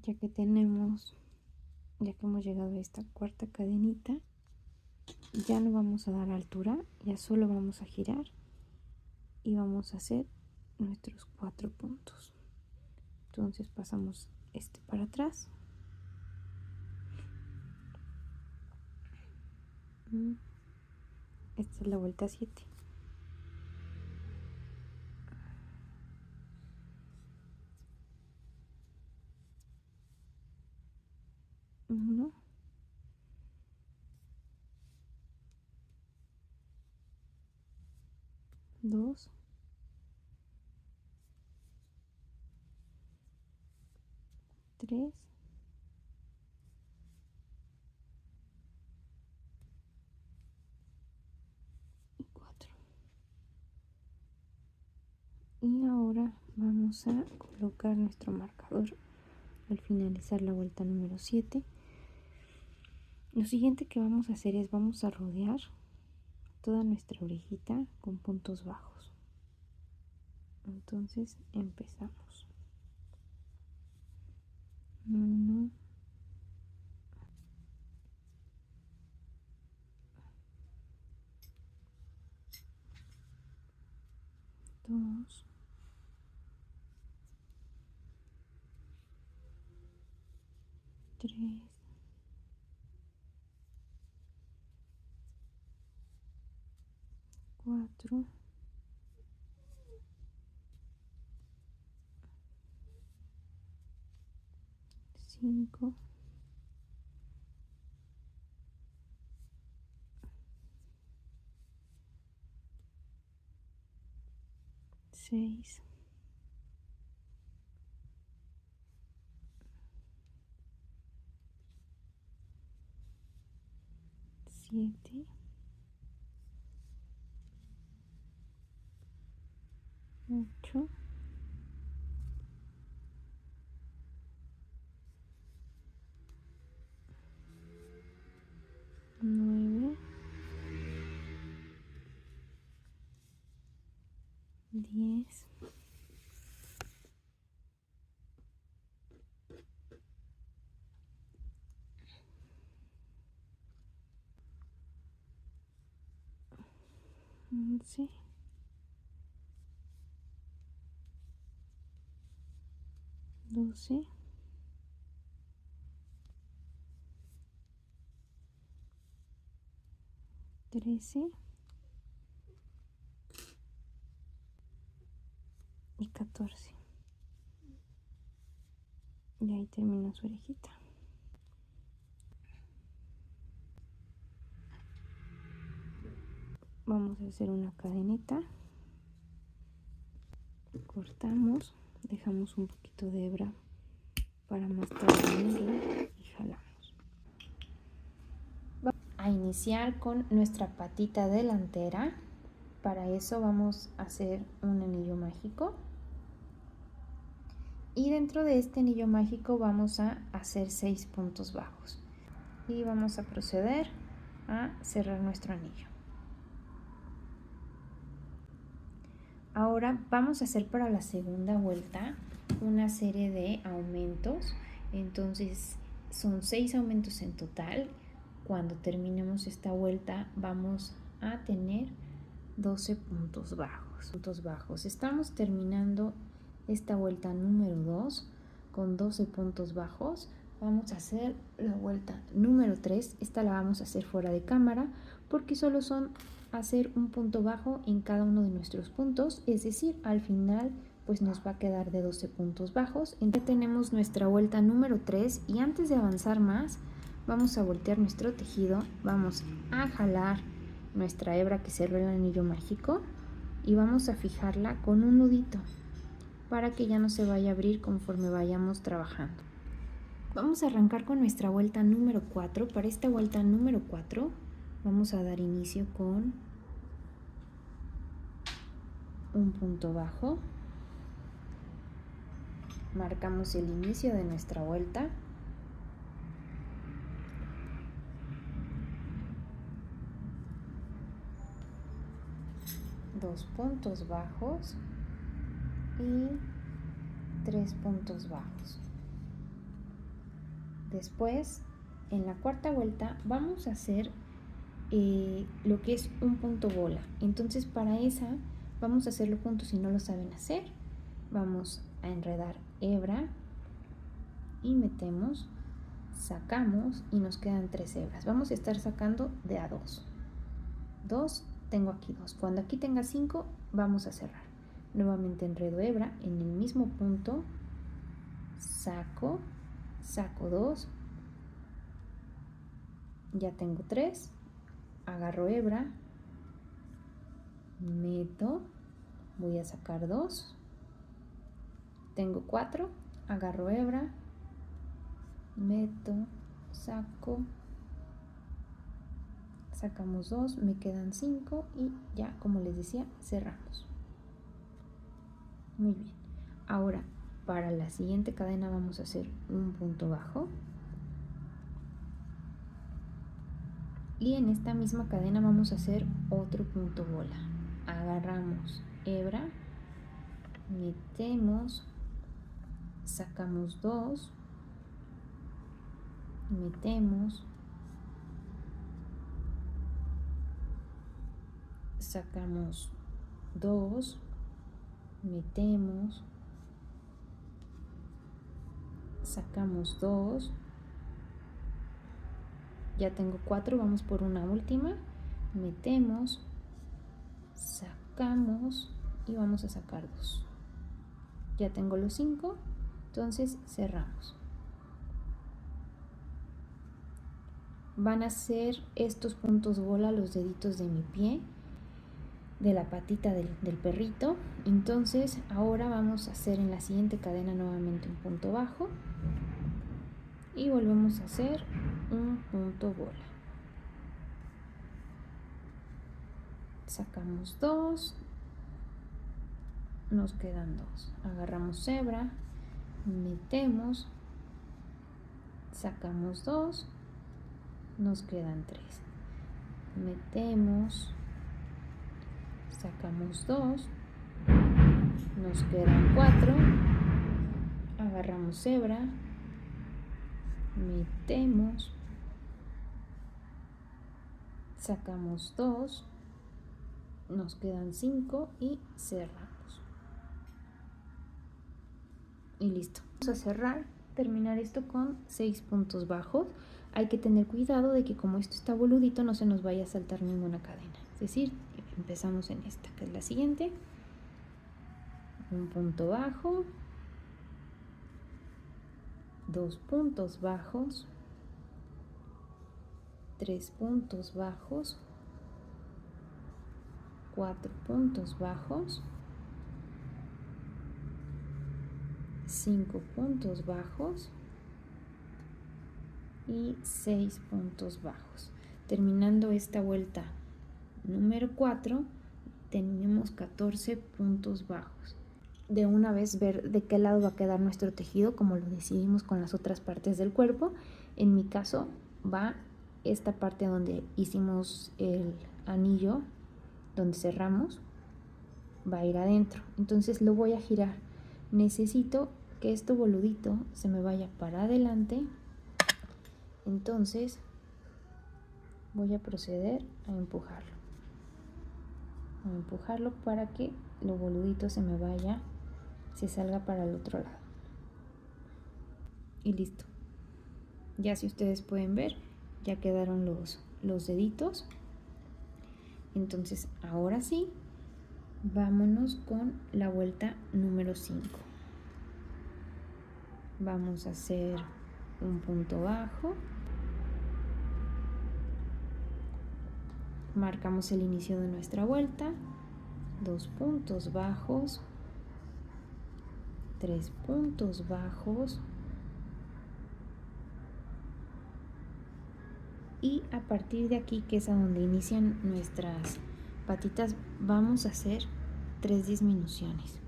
Ya que hemos llegado a esta cuarta cadenita, ya no vamos a dar altura, ya solo vamos a girar y vamos a hacer nuestros 4 puntos. Entonces pasamos este para atrás. Esta es la vuelta 7. 1, 2, 3 y 4. Y ahora vamos a colocar nuestro marcador al finalizar la vuelta número 7. Lo siguiente que vamos a hacer es vamos a rodear toda nuestra orejita con puntos bajos. Entonces empezamos. 1, 2, 3, 4, 5, 6, 7, 8, 9, 10, 11, 12, 13 y 14. Y ahí termina su orejita. Vamos a hacer una cadenita Cortamos, dejamos un poquito de hebra para más tarde unirlo y jalamos. Vamos a iniciar con nuestra patita delantera. Para eso vamos a hacer un anillo mágico. Y dentro de este anillo mágico vamos a hacer 6 puntos bajos. Y vamos a proceder a cerrar nuestro anillo. Ahora vamos a hacer para la segunda vuelta una serie de aumentos. Entonces son 6 aumentos en total. Cuando terminemos esta vuelta vamos a tener 12 puntos bajos. Estamos terminando esta vuelta número 2 con 12 puntos bajos. Vamos a hacer la vuelta número 3. Esta la vamos a hacer fuera de cámara porque solo son hacer un punto bajo en cada uno de nuestros puntos, es decir, al final pues nos va a quedar de 12 puntos bajos. Entonces tenemos nuestra vuelta número 3 y antes de avanzar más vamos a voltear nuestro tejido, vamos a jalar nuestra hebra que cerró el anillo mágico y vamos a fijarla con un nudito para que ya no se vaya a abrir conforme vayamos trabajando. Vamos a arrancar con nuestra vuelta número 4. Para esta vuelta número 4 vamos a dar inicio con un punto bajo. Marcamos el inicio de nuestra vuelta. Dos puntos bajos y 3 puntos bajos. Después, en la cuarta vuelta, vamos a hacer lo que es un punto bola. Entonces, para esa, vamos a hacerlo juntos si no lo saben hacer. Vamos a enredar hebra y metemos, sacamos y nos quedan 3 hebras. Vamos a estar sacando de a 2. 2, tengo aquí 2. Cuando aquí tenga 5, vamos a cerrar. Nuevamente enredo hebra en el mismo punto, saco 2, ya tengo 3, agarro hebra, meto, voy a sacar 2, tengo 4, agarro hebra, meto, saco, sacamos 2, me quedan 5 y ya, como les decía, cerramos. Muy bien. Ahora, para la siguiente cadena vamos a hacer un punto bajo. Y en esta misma cadena vamos a hacer otro punto bola. Agarramos hebra, metemos, sacamos 2, metemos, sacamos 2, metemos, sacamos 2, ya tengo 4, vamos por una última, metemos, sacamos y vamos a sacar 2, ya tengo los 5, entonces cerramos. Van a ser estos puntos bola los deditos de mi pie, de la patita del perrito. Entonces ahora vamos a hacer en la siguiente cadena nuevamente un punto bajo y volvemos a hacer un punto bola. Sacamos 2, nos quedan 2, agarramos hebra, metemos, sacamos 2, nos quedan 3, metemos, sacamos 2, nos quedan 4, agarramos hebra, metemos, sacamos 2, nos quedan 5 y cerramos. Y listo. Vamos a cerrar, terminar esto con 6 puntos bajos. Hay que tener cuidado de que como esto está boludito no se nos vaya a saltar ninguna cadena. Es decir, empezamos en esta, que es la siguiente. Un punto bajo, 2 puntos bajos, 3 puntos bajos, 4 puntos bajos, 5 puntos bajos y 6 puntos bajos. Terminando esta vuelta número 4, tenemos 14 puntos bajos. De una vez ver de qué lado va a quedar nuestro tejido, como lo decidimos con las otras partes del cuerpo. En mi caso va esta parte donde hicimos el anillo, donde cerramos, va a ir adentro. Entonces lo voy a girar. Necesito que este boludito se me vaya para adelante. Entonces voy a proceder a empujarlo. A empujarlo para que lo boludito se me vaya, se salga para el otro lado. Y listo. Ya, si ustedes pueden ver, ya quedaron los deditos. Entonces ahora sí, vámonos con la vuelta número 5. Vamos a hacer un punto bajo. Marcamos el inicio de nuestra vuelta. 2 puntos bajos. 3 puntos bajos. Y a partir de aquí, que es a donde inician nuestras patitas, vamos a hacer 3 disminuciones.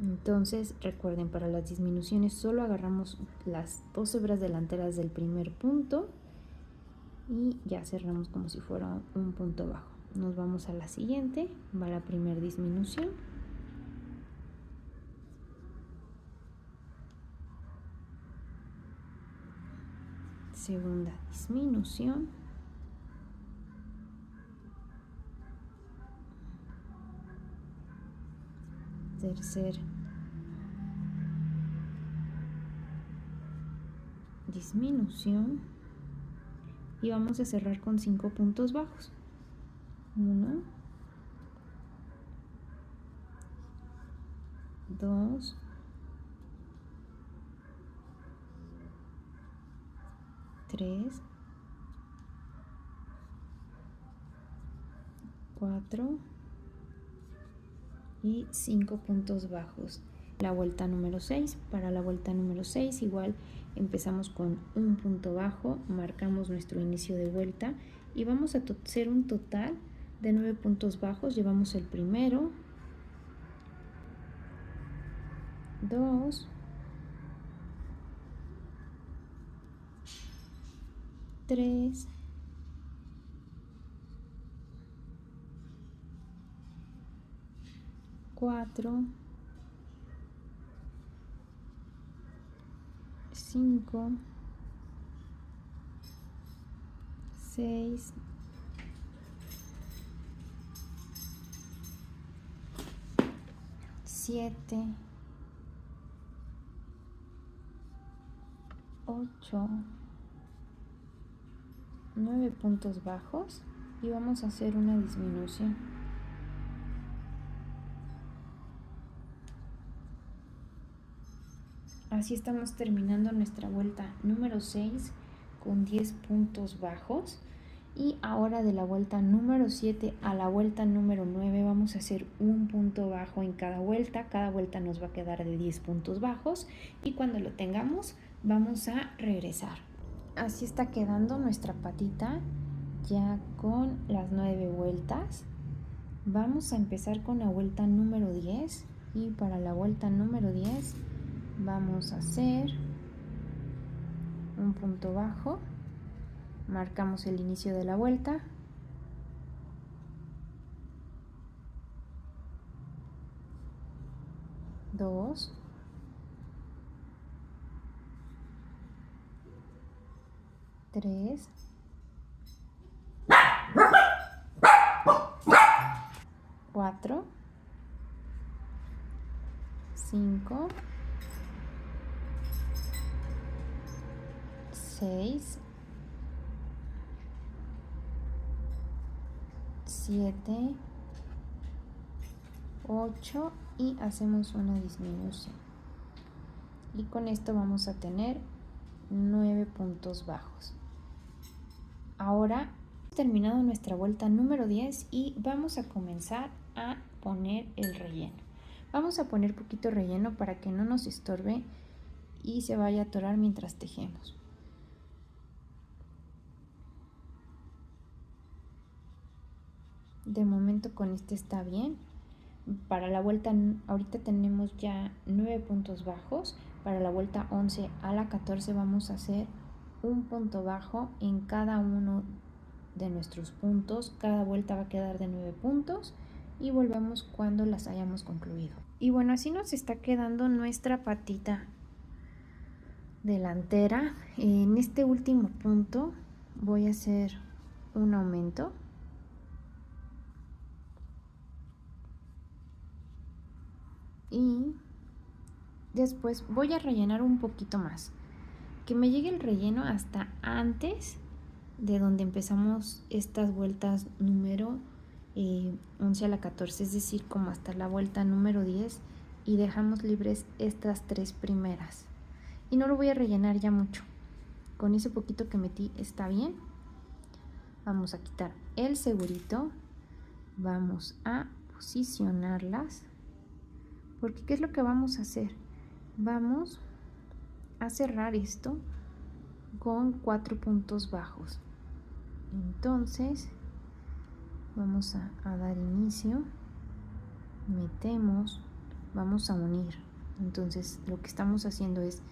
Entonces recuerden, para las disminuciones solo agarramos las 2 hebras delanteras del primer punto y ya cerramos como si fuera un punto bajo. Nos vamos a la siguiente, va la primera disminución. Segunda disminución. Tercer disminución. Y vamos a cerrar con 5 puntos bajos. 1, 2, 3, 4 y 5 puntos bajos. La vuelta número 6. Para la vuelta número 6 igual empezamos con un punto bajo, marcamos nuestro inicio de vuelta y vamos a hacer un total de 9 puntos bajos. Llevamos el primero, 2, 3, 4, 5, 6, 7, 8, 9 puntos bajos y vamos a hacer una disminución. Así estamos terminando nuestra vuelta número 6 con 10 puntos bajos. Y ahora de la vuelta número 7 a la vuelta número 9 vamos a hacer un punto bajo en cada vuelta. Cada vuelta nos va a quedar de 10 puntos bajos y cuando lo tengamos vamos a regresar. Así está quedando nuestra patita ya con las 9 vueltas. Vamos a empezar con la vuelta número 10 y para la vuelta número 10 vamos a hacer un punto bajo. Marcamos el inicio de la vuelta. Dos. 3. 4. 5. 6. 7, 8 y hacemos una disminución. Y con esto vamos a tener 9 puntos bajos. Ahora hemos terminado nuestra vuelta número 10 y vamos a comenzar a poner el relleno. Vamos a poner poquito relleno para que no nos estorbe y se vaya a atorar mientras tejemos. De momento con este está bien. Para la vuelta, ahorita tenemos ya 9 puntos bajos. Para la vuelta 11 a la 14 vamos a hacer un punto bajo en cada uno de nuestros puntos. Cada vuelta va a quedar de 9 puntos y volvemos cuando las hayamos concluido. Y bueno, así nos está quedando nuestra patita delantera. En este último punto voy a hacer un aumento. Y después voy a rellenar un poquito más, que me llegue el relleno hasta antes de donde empezamos estas vueltas número 11 a la 14, es decir, como hasta la vuelta número 10, y dejamos libres estas 3 primeras. Y no lo voy a rellenar ya mucho, con ese poquito que metí está bien. Vamos a quitar el segurito, vamos a posicionarlas, porque ¿qué es lo que vamos a hacer? Vamos a cerrar esto con 4 puntos bajos. Entonces vamos a dar inicio, metemos, vamos a unir. Entonces lo que estamos haciendo es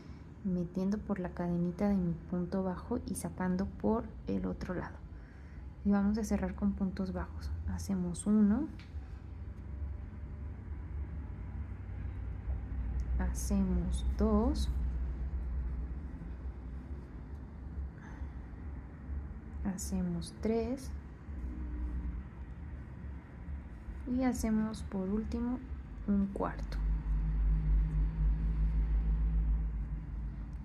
metiendo por la cadenita de mi punto bajo y sacando por el otro lado, y vamos a cerrar con puntos bajos. Hacemos 1, hacemos 2, hacemos 3 y hacemos por último un cuarto.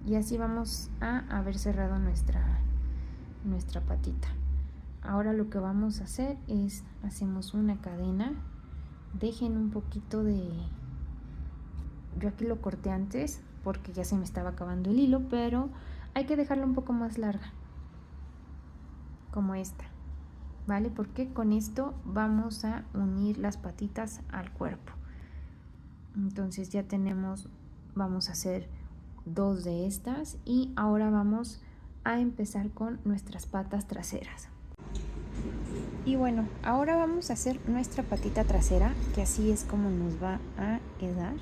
Y así vamos a haber cerrado nuestra patita. Ahora lo que vamos a hacer es, hacemos una cadena. Dejen un poquito de... Yo aquí lo corté antes porque ya se me estaba acabando el hilo, pero hay que dejarla un poco más larga, como esta, ¿vale? Porque con esto vamos a unir las patitas al cuerpo. Entonces ya tenemos, vamos a hacer 2 de estas y ahora vamos a empezar con nuestras patas traseras. Y bueno, ahora vamos a hacer nuestra patita trasera, que así es como nos va a quedar.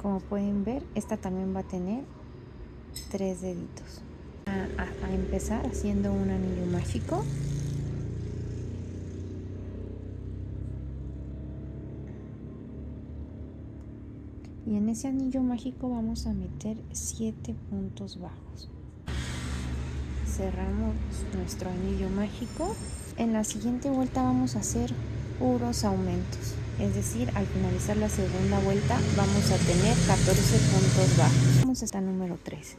Como pueden ver, esta también va a tener 3 deditos. A empezar haciendo un anillo mágico. Y en ese anillo mágico vamos a meter 7 puntos bajos. Cerramos nuestro anillo mágico. En la siguiente vuelta vamos a hacer puros aumentos, es decir, al finalizar la segunda vuelta vamos a tener 14 puntos bajos. Vamos hasta número 3.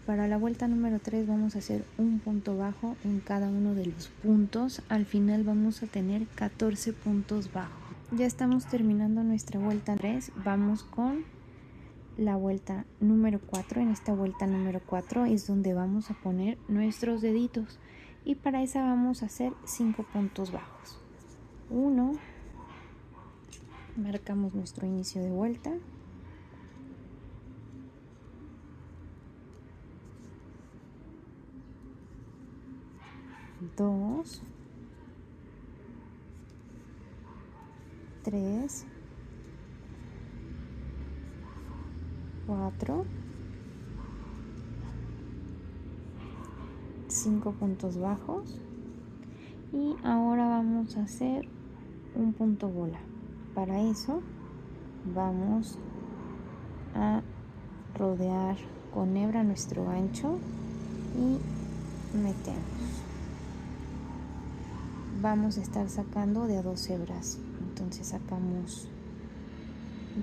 Para la vuelta número 3 vamos a hacer un punto bajo en cada uno de los puntos. Al final vamos a tener 14 puntos bajos. Ya estamos terminando nuestra vuelta 3. Vamos con la vuelta número 4. En esta vuelta número 4 es donde vamos a poner nuestros deditos, y para esa vamos a hacer 5 puntos bajos. 1, marcamos nuestro inicio de vuelta, 2, 3, 4, 5 puntos bajos, y ahora vamos a hacer un punto bola. Para eso vamos a rodear con hebra nuestro gancho y metemos. Vamos a estar sacando de a 2 hebras, entonces sacamos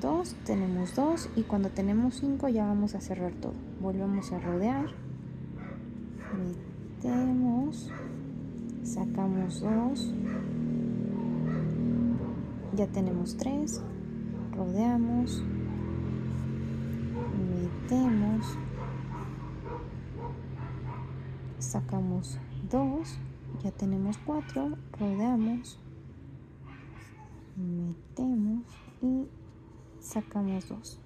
2, tenemos 2, y cuando tenemos 5 ya vamos a cerrar todo. Volvemos a rodear, metemos, sacamos 2, ya tenemos 3, rodeamos, metemos, sacamos 2, ya tenemos 4, rodeamos, metemos y sacamos 2.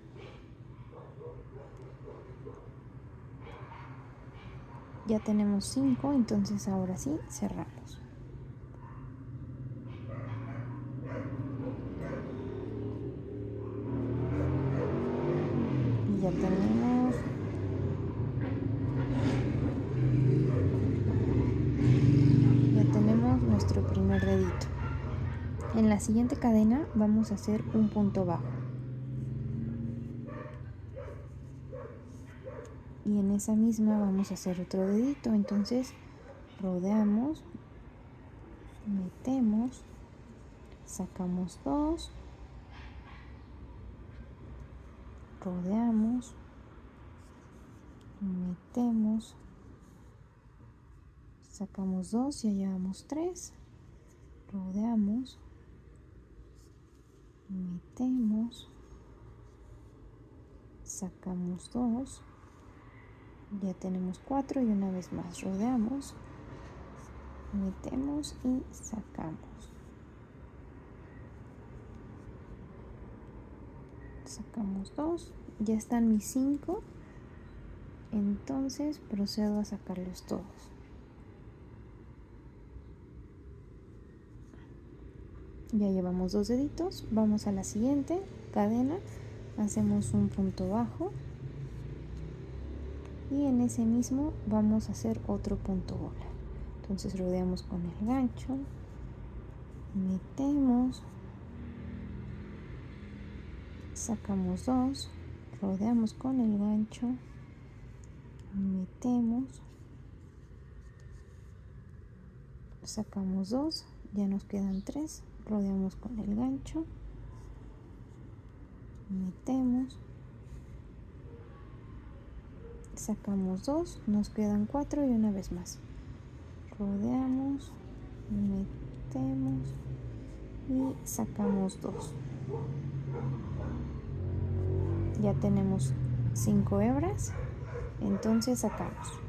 Ya tenemos 5, entonces ahora sí cerramos. Y ya tenemos nuestro primer dedito. En la siguiente cadena vamos a hacer un punto bajo. Y en esa misma vamos a hacer otro dedito, entonces rodeamos, metemos, sacamos 2, rodeamos, metemos, sacamos 2, ya llevamos 3, rodeamos, metemos, sacamos 2, ya tenemos 4 y una vez más rodeamos, metemos y sacamos. Sacamos 2, ya están mis 5, entonces procedo a sacarlos todos. Ya llevamos 2 deditos, vamos a la siguiente cadena, hacemos un punto bajo y en ese mismo vamos a hacer otro punto bola. Entonces rodeamos con el gancho, metemos, sacamos 2, rodeamos con el gancho, metemos, sacamos 2, ya nos quedan 3, rodeamos con el gancho, metemos, sacamos 2, nos quedan 4 y una vez más rodeamos, metemos y sacamos 2. Ya tenemos 5 hebras, entonces sacamos.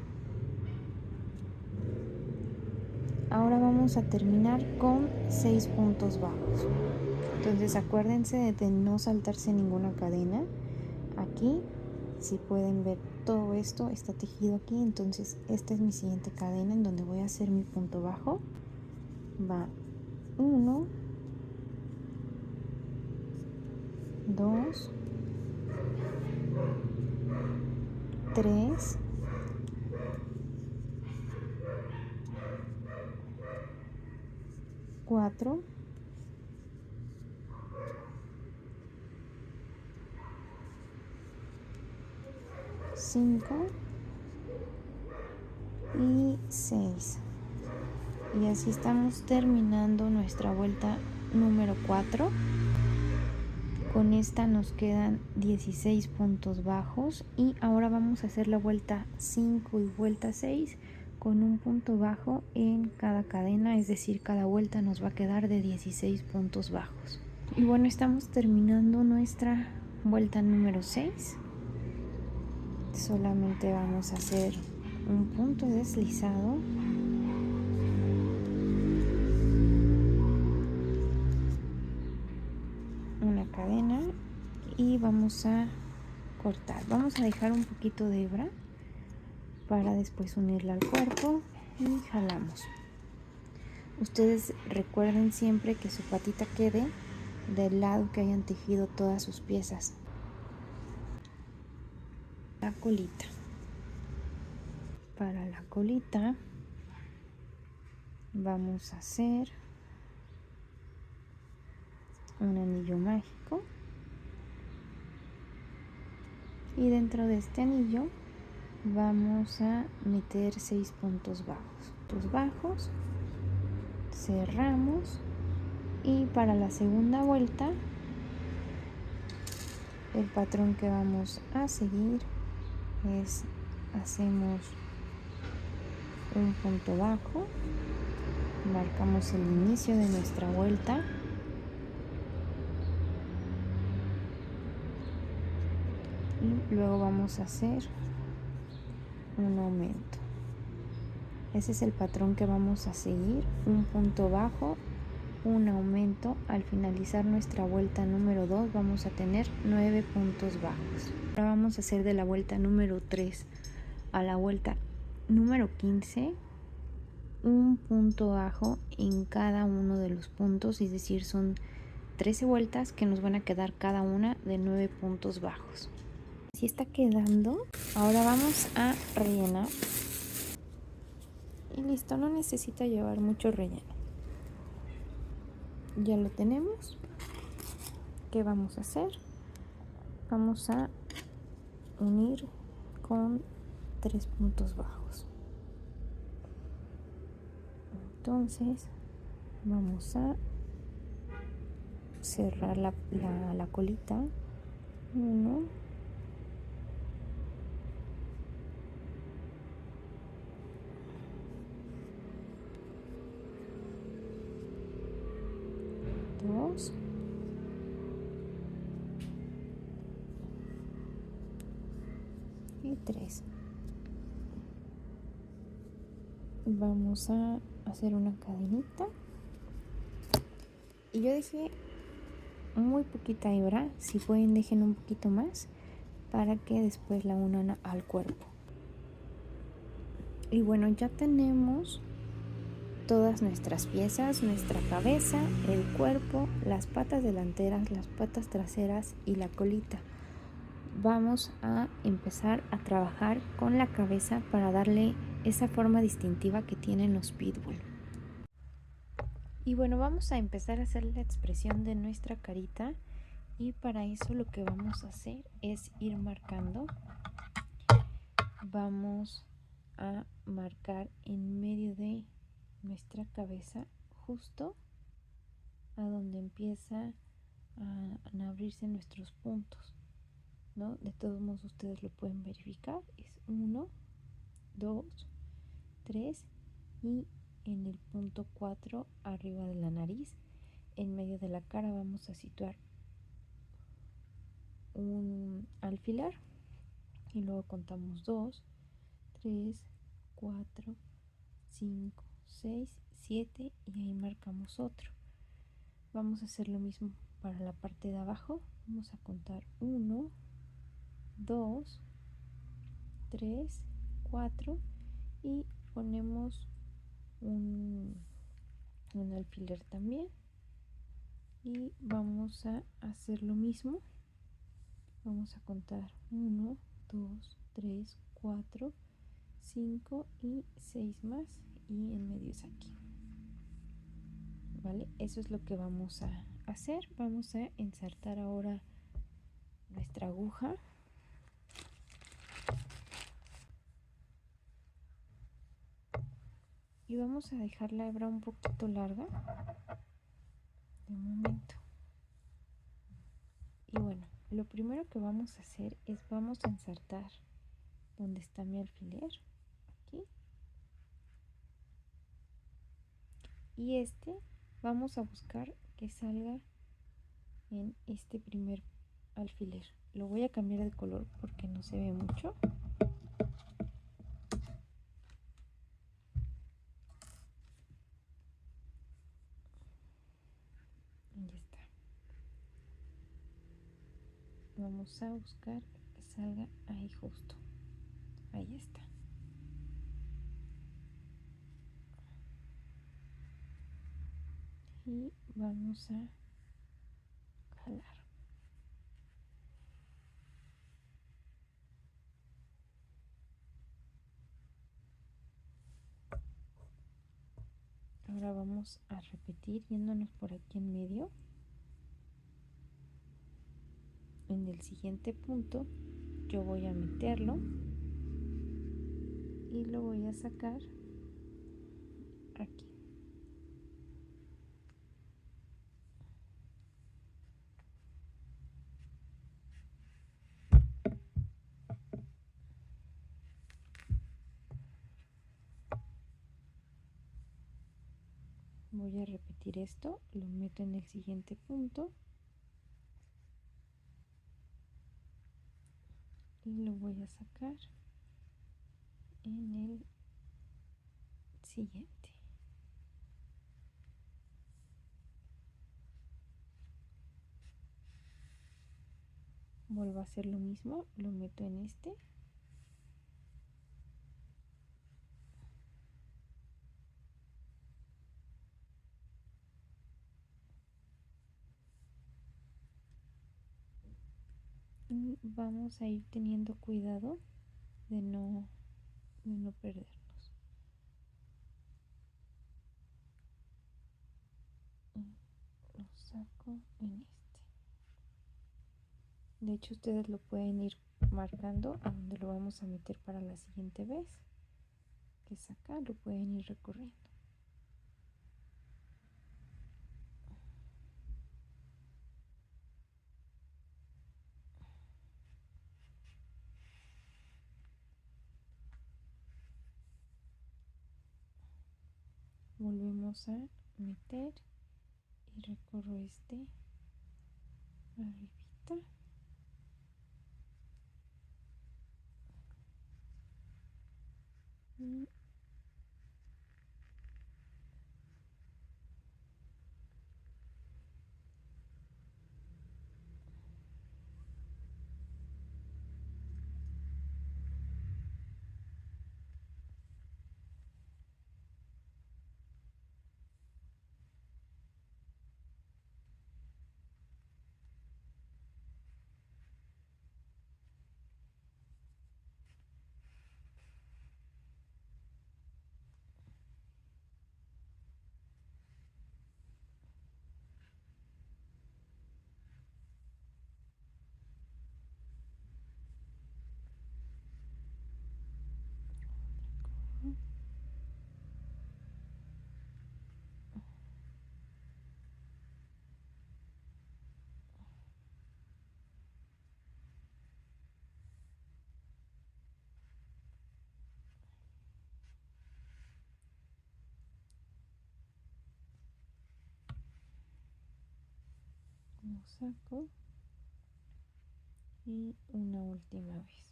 Ahora vamos a terminar con 6 puntos bajos. Entonces acuérdense de no saltarse ninguna cadena. Aquí, si pueden ver, todo esto está tejido aquí, entonces esta es mi siguiente cadena en donde voy a hacer mi punto bajo. Va 1, 2, 3, 4, 5 y 6. Y así estamos terminando nuestra vuelta número 4. Con esta nos quedan 16 puntos bajos y ahora vamos a hacer la vuelta 5 y vuelta 6 con un punto bajo en cada cadena, es decir, cada vuelta nos va a quedar de 16 puntos bajos. Y bueno, estamos terminando nuestra vuelta número 6. Solamente vamos a hacer un punto deslizado, una cadena y vamos a cortar. Vamos a dejar un poquito de hebra para después unirla al cuerpo y jalamos. Ustedes recuerden siempre que su patita quede del lado que hayan tejido todas sus piezas. La colita. Para la colita vamos a hacer un anillo mágico y dentro de este anillo vamos a meter 6 puntos bajos, cerramos y para la segunda vuelta el patrón que vamos a seguir es hacemos un punto bajo, marcamos el inicio de nuestra vuelta y luego vamos a hacer un aumento. Ese es el patrón que vamos a seguir: un punto bajo, un aumento. Al finalizar nuestra vuelta número 2 vamos a tener 9 puntos bajos. Ahora vamos a hacer de la vuelta número 3 a la vuelta número 15 un punto bajo en cada uno de los puntos, es decir, son 13 vueltas que nos van a quedar cada una de 9 puntos bajos. Así está quedando. Ahora vamos a rellenar. Y listo, no necesita llevar mucho relleno. Ya lo tenemos. ¿Qué vamos a hacer? Vamos a unir con 3 puntos bajos. Entonces vamos a cerrar la colita. 1, 2, y 3. Vamos a hacer una cadenita. Y yo dejé muy poquita hebra, si pueden dejen un poquito más para que después la unan al cuerpo. Y bueno, ya tenemos todas nuestras piezas, nuestra cabeza, el cuerpo, las patas delanteras, las patas traseras y la colita. Vamos a empezar a trabajar con la cabeza para darle esa forma distintiva que tienen los pitbull. Y bueno, vamos a empezar a hacer la expresión de nuestra carita, y para eso lo que vamos a hacer es ir marcando. Vamos a marcar en medio de nuestra cabeza, justo a donde empieza a abrirse nuestros puntos, ¿no? De todos modos ustedes lo pueden verificar. Es 1, 2, 3 y en el punto 4 arriba de la nariz, en medio de la cara, vamos a situar un alfiler y luego contamos 2, 3, 4, 5, 6, 7 y ahí marcamos otro. Vamos a hacer lo mismo para la parte de abajo. Vamos a contar 1, 2, 3, 4 y ponemos un alfiler también, y vamos a hacer lo mismo. Vamos a contar 1, 2, 3, 4, 5 y 6 más, y en medio es aquí. ¿Vale? Eso es lo que vamos a hacer. Vamos a insertar ahora nuestra aguja. Y vamos a dejar la hebra un poquito larga de momento. Y bueno, lo primero que vamos a hacer es vamos a insertar donde está mi alfiler, aquí. Y vamos a buscar que salga en este primer alfiler. Lo voy a cambiar de color porque no se ve mucho. Ya está. Vamos a buscar que salga ahí justo. Ahí está. Y vamos a jalar. Ahora vamos a repetir yéndonos por aquí en medio. En el siguiente punto yo voy a meterlo y lo voy a sacar aquí. Voy a repetir esto, lo meto en el siguiente punto y lo voy a sacar en el siguiente. vuelvo a hacer lo mismo, lo meto en este. Y vamos a ir teniendo cuidado de no perdernos. Y lo saco en este. De hecho, ustedes lo pueden ir marcando a donde lo vamos a meter para la siguiente vez, que es acá, lo pueden ir recorriendo. Volvemos a meter y recorro este arribita. Y lo saco y una última vez.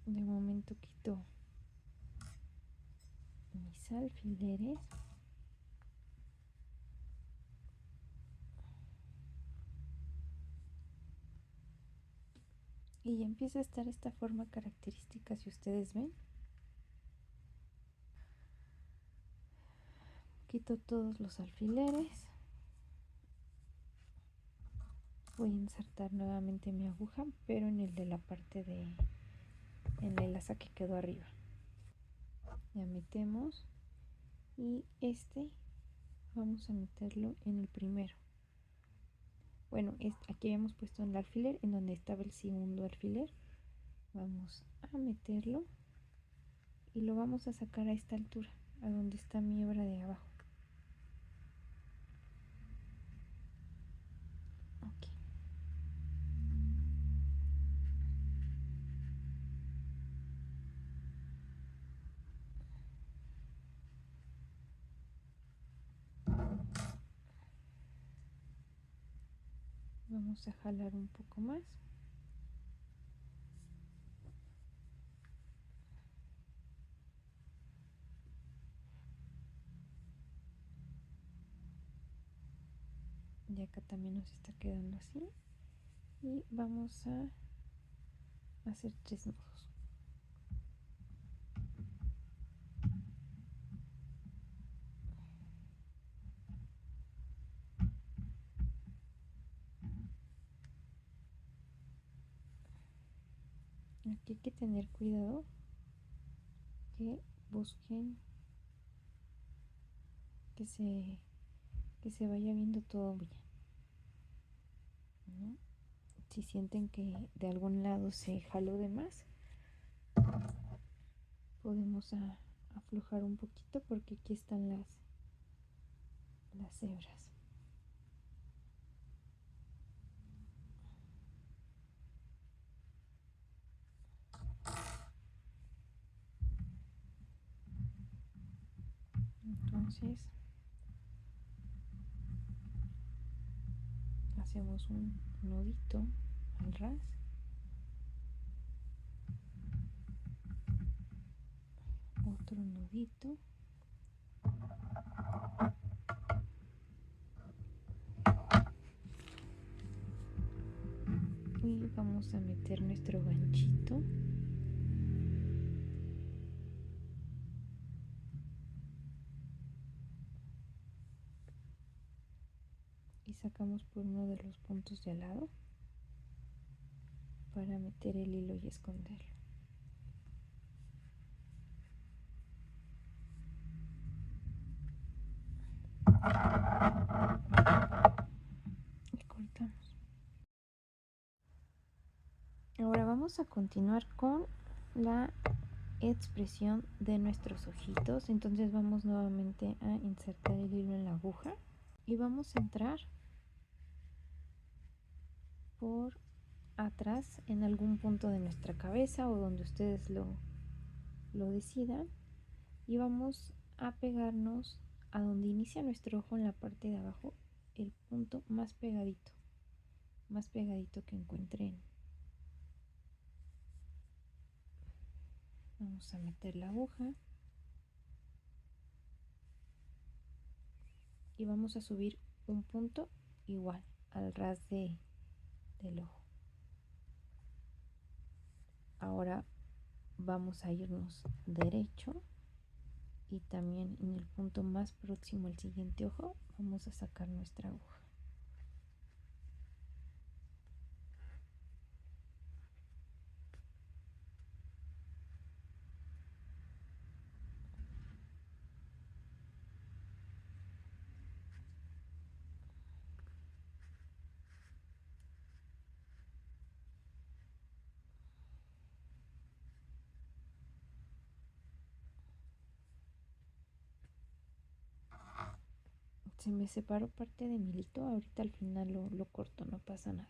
De momento quito mis alfileres. Y ya empieza a estar esta forma característica, si ustedes ven. Quito todos los alfileres. Voy a insertar nuevamente mi aguja, pero en el de la parte de, en el asa que quedó arriba. Ya metemos y este vamos a meterlo en el primero. Bueno, aquí habíamos puesto el alfiler en donde estaba el segundo alfiler. Vamos a meterlo y lo vamos a sacar a esta altura, a donde está mi hebra de abajo. Ok. Vamos a jalar un poco más. Y acá también nos está quedando así. Y vamos a hacer 3 nudos. Aquí hay que tener cuidado que busquen que se vaya viendo todo bien, ¿no? Si sienten que de algún lado se jaló de más, podemos aflojar un poquito, porque aquí están las hebras. Entonces hacemos un nudito al ras, otro nudito, y vamos a meter nuestro ganchito y sacamos por uno de los puntos de al lado para meter el hilo y esconderlo. Y cortamos. Ahora vamos a continuar con la expresión de nuestros ojitos. Entonces vamos nuevamente a insertar el hilo en la aguja y vamos a entrar por atrás en algún punto de nuestra cabeza o donde ustedes lo decidan, y vamos a pegarnos a donde inicia nuestro ojo en la parte de abajo, el punto más pegadito que encuentren. Vamos a meter la aguja y vamos a subir un punto igual al ras del ojo. Ahora vamos a irnos derecho y también en el punto más próximo al siguiente ojo vamos a sacar nuestra aguja. Se me separó parte de mi hilito, ahorita al final lo corto, no pasa nada.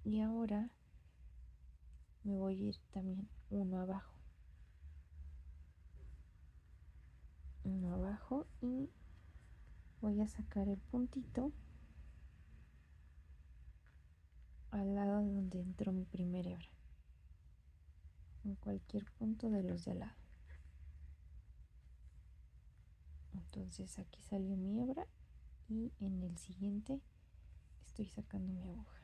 Y ahora me voy a ir también uno abajo y voy a sacar el puntito al lado de donde entró mi primera hebra, en cualquier punto de los de al lado. Entonces aquí salió mi hebra y en el siguiente estoy sacando mi aguja.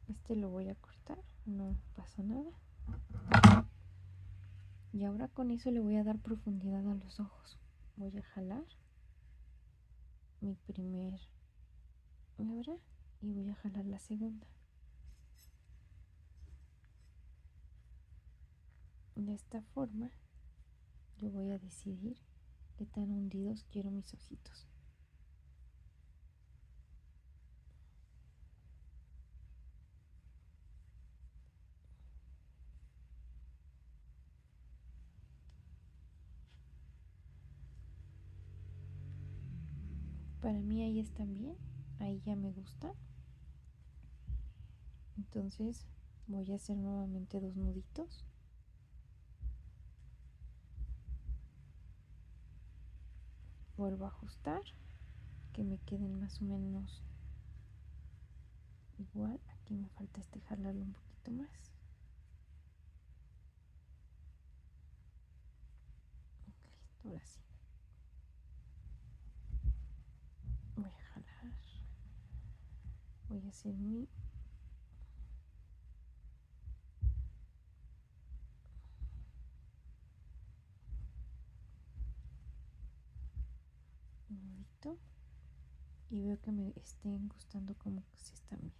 Este lo voy a cortar, no pasa nada. Y ahora con eso le voy a dar profundidad a los ojos. Voy a jalar mi primer hebra y voy a jalar la segunda. De esta forma yo voy a decidir qué tan hundidos quiero mis ojitos. Para mí ahí están bien, ahí ya me gusta. Entonces voy a hacer nuevamente 2 nuditos. Vuelvo a ajustar, que me queden más o menos igual. Aquí me falta jalarlo un poquito más. Listo, ahora sí. Voy a jalar. Voy a hacer mi nudito y veo que me estén gustando como se están viendo.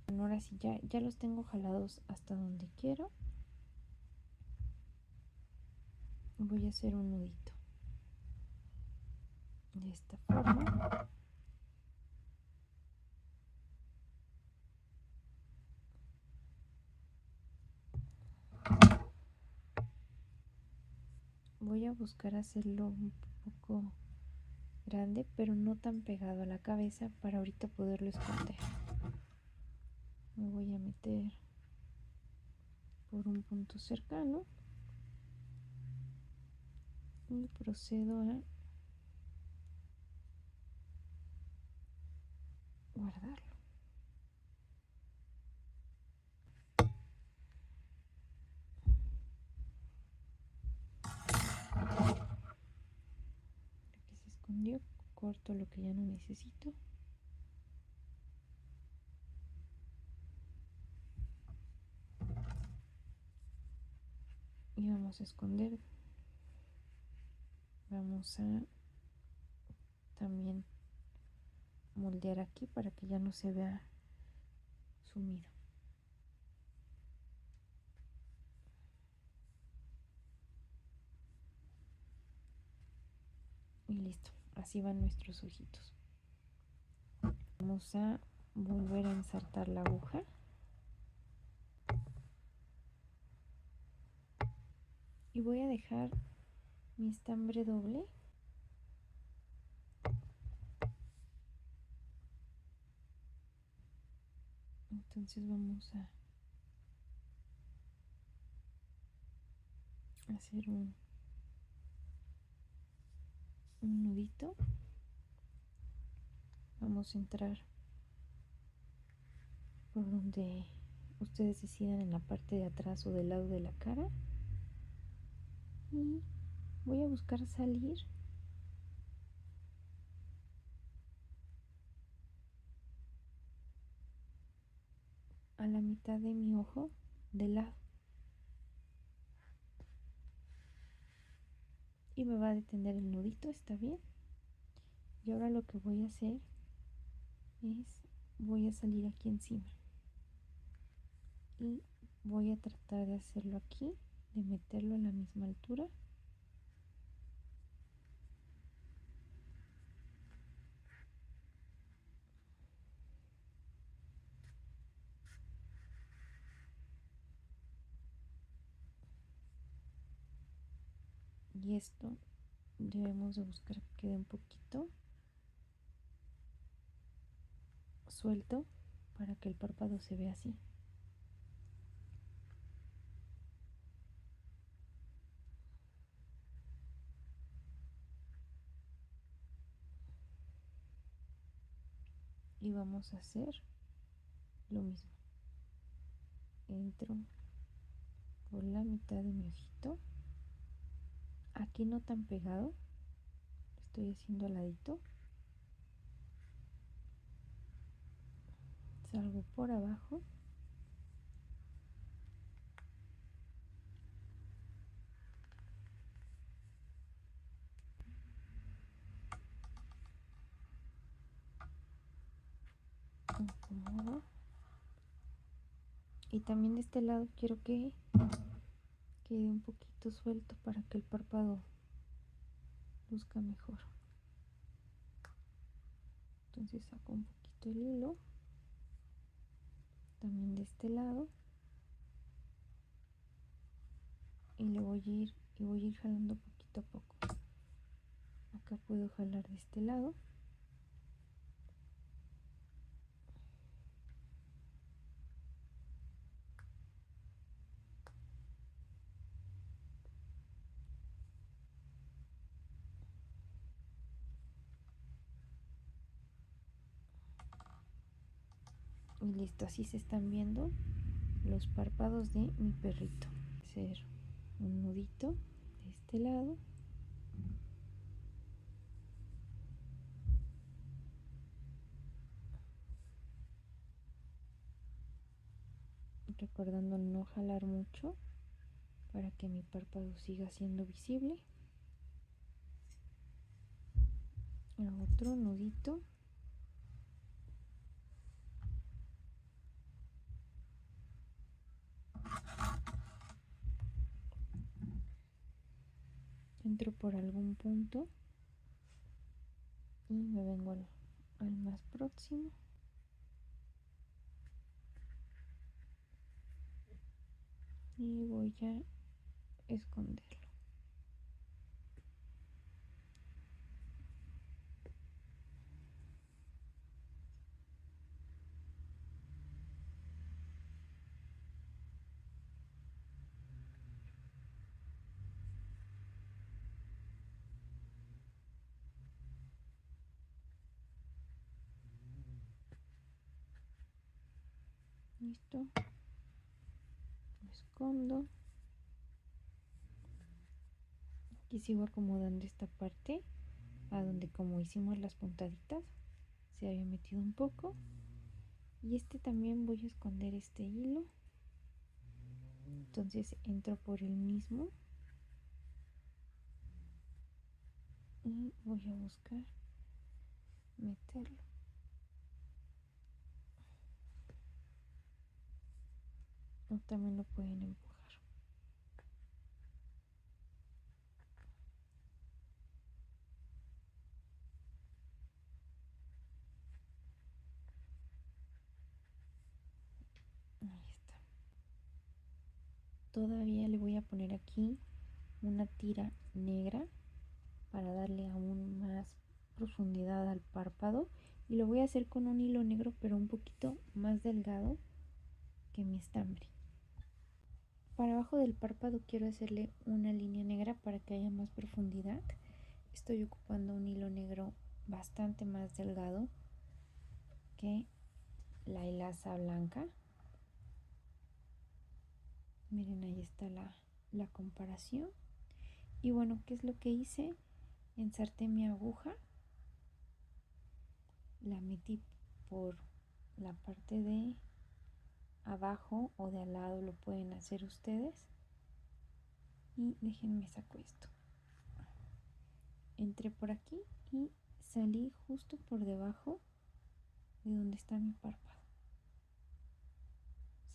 Bueno, ahora sí ya los tengo jalados hasta donde quiero. Voy a hacer un nudito de esta forma. Voy a buscar hacerlo poco grande, pero no tan pegado a la cabeza para ahorita poderlo esconder. Me voy a meter por un punto cercano y procedo a guardarlo. Aquí se escondió, corto lo que ya no necesito. Y vamos a esconder. Vamos a también moldear aquí para que ya no se vea sumido. Y listo, así van nuestros ojitos. Vamos a volver a ensartar la aguja. Y voy a dejar mi estambre doble. Entonces vamos a hacer un nudito. Vamos a entrar por donde ustedes decidan, en la parte de atrás o del lado de la cara, y voy a buscar salir a la mitad de mi ojo de lado, y me va a detener el nudito. Está bien. Y ahora lo que voy a hacer es voy a salir aquí encima y voy a tratar de hacerlo aquí, de meterlo a la misma altura. Y esto debemos de buscar que quede un poquito suelto para que el párpado se vea así. Y vamos a hacer lo mismo. Entro por la mitad de mi ojito, aquí no tan pegado, estoy haciendo al ladito, salgo por abajo acomodo, y también de este lado quiero que quede un poquito suelto para que el párpado luzca mejor. Entonces saco un poquito el hilo también de este lado y le voy a ir jalando poquito a poco. Acá puedo jalar de este lado. Y listo, así se están viendo los párpados de mi perrito. Hacer un nudito de este lado. Recordando no jalar mucho para que mi párpado siga siendo visible. Otro nudito. Entro por algún punto y me vengo al más próximo. Y voy a esconderlo. Listo. Lo escondo. Aquí sigo acomodando esta parte a donde, como hicimos las puntaditas, se había metido un poco. Y este también voy a esconder este hilo. Entonces entro por el mismo y voy a buscar meterlo. O también lo pueden empujar. Ahí está. Todavía le voy a poner aquí una tira negra para darle aún más profundidad al párpado, y lo voy a hacer con un hilo negro pero un poquito más delgado que mi estambre. Para abajo del párpado quiero hacerle una línea negra para que haya más profundidad. Estoy ocupando un hilo negro bastante más delgado que la hilaza blanca. Miren, ahí está la comparación. Y bueno, ¿qué es lo que hice? Ensarté mi aguja, la metí por la parte de abajo o de al lado, lo pueden hacer ustedes. Y déjenme saco esto. Entré por aquí y salí justo por debajo de donde está mi párpado.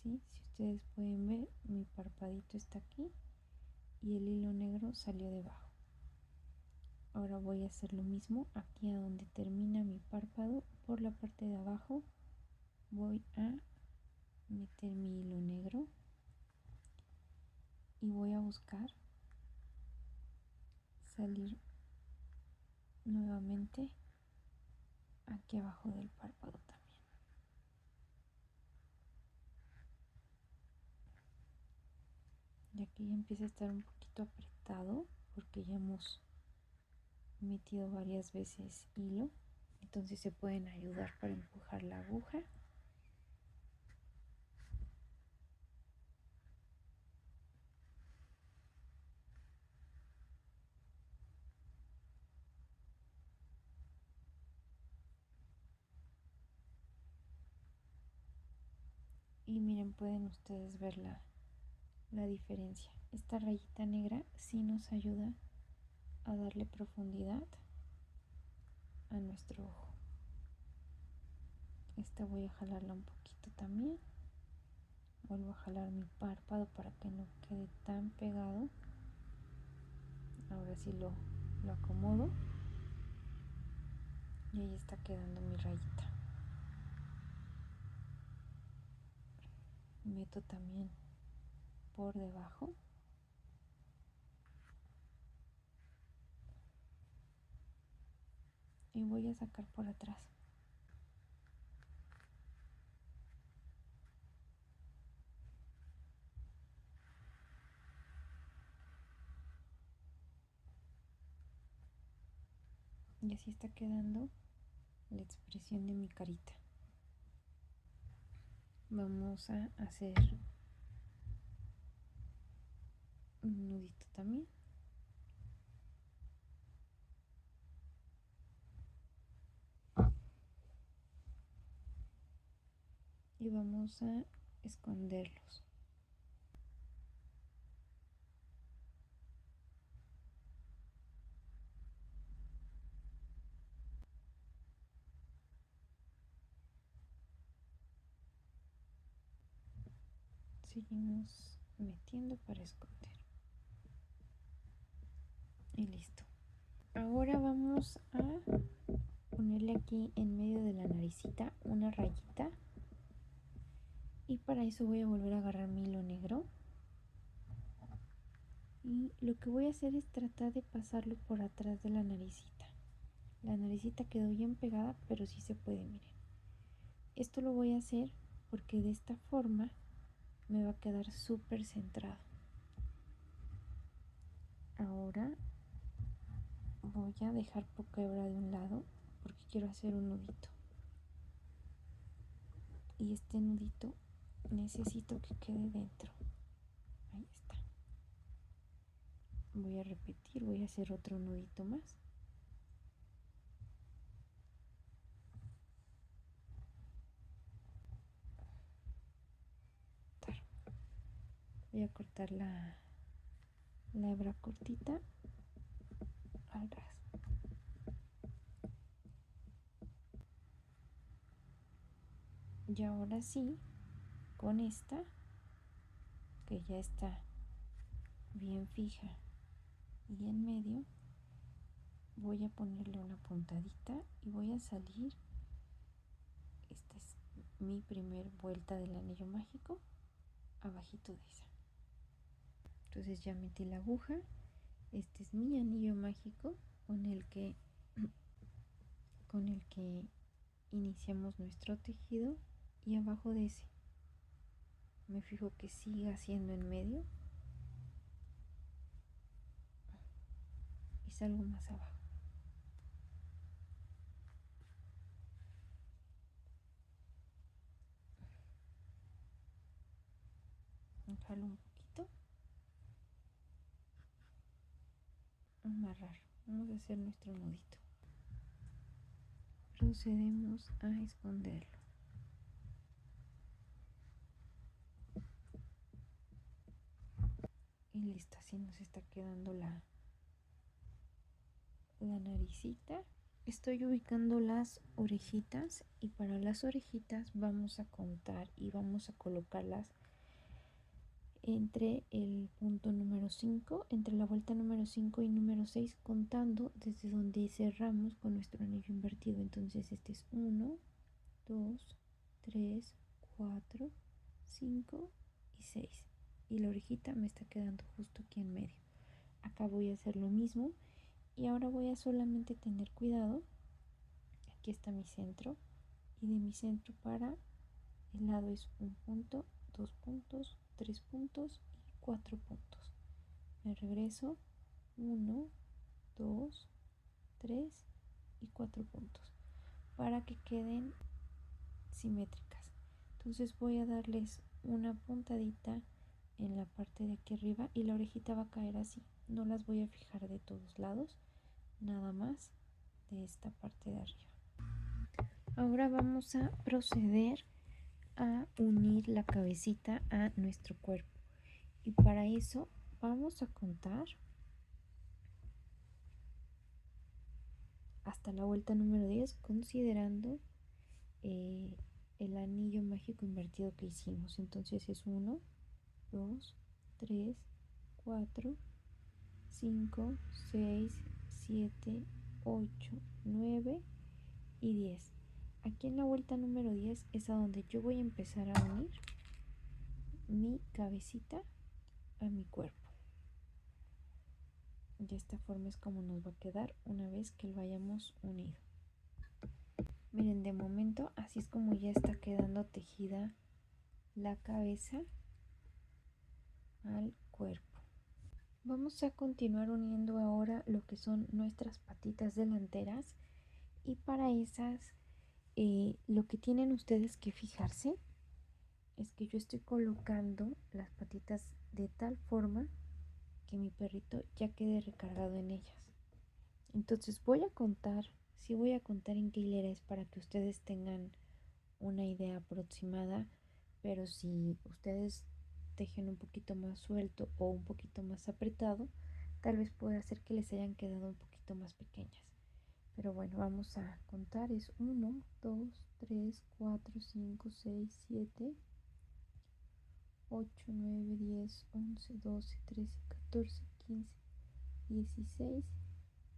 ¿Sí? Si ustedes pueden ver, mi parpadito está aquí y el hilo negro salió debajo. Ahora voy a hacer lo mismo aquí a donde termina mi párpado. Por la parte de abajo voy a meter mi hilo negro y voy a buscar salir nuevamente aquí abajo del párpado también. Y aquí ya empieza a estar un poquito apretado porque ya hemos metido varias veces hilo, entonces se pueden ayudar para empujar la aguja. Y miren, pueden ustedes ver la diferencia. Esta rayita negra sí nos ayuda a darle profundidad a nuestro ojo. Esta voy a jalarla un poquito también. Vuelvo a jalar mi párpado para que no quede tan pegado. Ahora sí lo acomodo. Y ahí está quedando mi rayita. Meto también por debajo. Y voy a sacar por atrás. Y así está quedando la expresión de mi carita. Vamos a hacer un nudito también. Y vamos a esconderlos. Seguimos metiendo para esconder. Y listo. Ahora vamos a ponerle aquí en medio de la naricita una rayita. Y para eso voy a volver a agarrar mi hilo negro. Y lo que voy a hacer es tratar de pasarlo por atrás de la naricita. La naricita quedó bien pegada, pero sí se puede, miren. Esto lo voy a hacer porque de esta forma me va a quedar súper centrado. Ahora voy a dejar poca hebra de un lado porque quiero hacer un nudito. Y este nudito necesito que quede dentro. Ahí está. Voy a repetir, voy a hacer otro nudito más. Voy a cortar la hebra cortita al ras. Y ahora sí, con esta, que ya está bien fija y en medio, voy a ponerle una puntadita y voy a salir. Esta es mi primer vuelta del anillo mágico, abajito de esa. Entonces ya metí la aguja. Este es mi anillo mágico con el que iniciamos nuestro tejido, y abajo de ese me fijo que siga siendo en medio y salgo más abajo. Jalo un poquito, amarrar. Vamos a hacer nuestro nudito. Procedemos a esconderlo. Y listo, así nos está quedando la naricita. Estoy ubicando las orejitas, y para las orejitas vamos a contar y vamos a colocarlas entre el punto número 5, entre la vuelta número 5 y número 6, contando desde donde cerramos con nuestro anillo invertido. Entonces este es 1, 2, 3, 4, 5 y 6. Y la orejita me está quedando justo aquí en medio. Acá voy a hacer lo mismo, y ahora voy a solamente tener cuidado. Aquí está mi centro, y de mi centro para el lado es 1 punto, 2 puntos, 3 puntos y 4 puntos. Me regreso, 1, 2, 3 y 4 puntos para que queden simétricas. Entonces voy a darles una puntadita en la parte de aquí arriba, y la orejita va a caer así. No las voy a fijar de todos lados, nada más de esta parte de arriba. Ahora vamos a proceder a unir la cabecita a nuestro cuerpo, y para eso vamos a contar hasta la vuelta número 10, considerando el anillo mágico invertido que hicimos. Entonces es 1, 2, 3, 4, 5, 6, 7, 8, 9 y 10. Aquí en la vuelta número 10 es a donde yo voy a empezar a unir mi cabecita a mi cuerpo. De esta forma es como nos va a quedar una vez que lo hayamos unido. Miren, de momento así es como ya está quedando tejida la cabeza al cuerpo. Vamos a continuar uniendo ahora lo que son nuestras patitas delanteras, y para esas lo que tienen ustedes que fijarse es que yo estoy colocando las patitas de tal forma que mi perrito ya quede recargado en ellas. Entonces voy a contar, sí voy a contar en qué hilera es para que ustedes tengan una idea aproximada, pero si ustedes tejen un poquito más suelto o un poquito más apretado, tal vez pueda hacer que les hayan quedado un poquito más pequeñas. Pero bueno, vamos a contar. Es 1, 2, 3, 4, 5, 6, 7, 8, 9, 10, 11, 12, 13, 14, 15, 16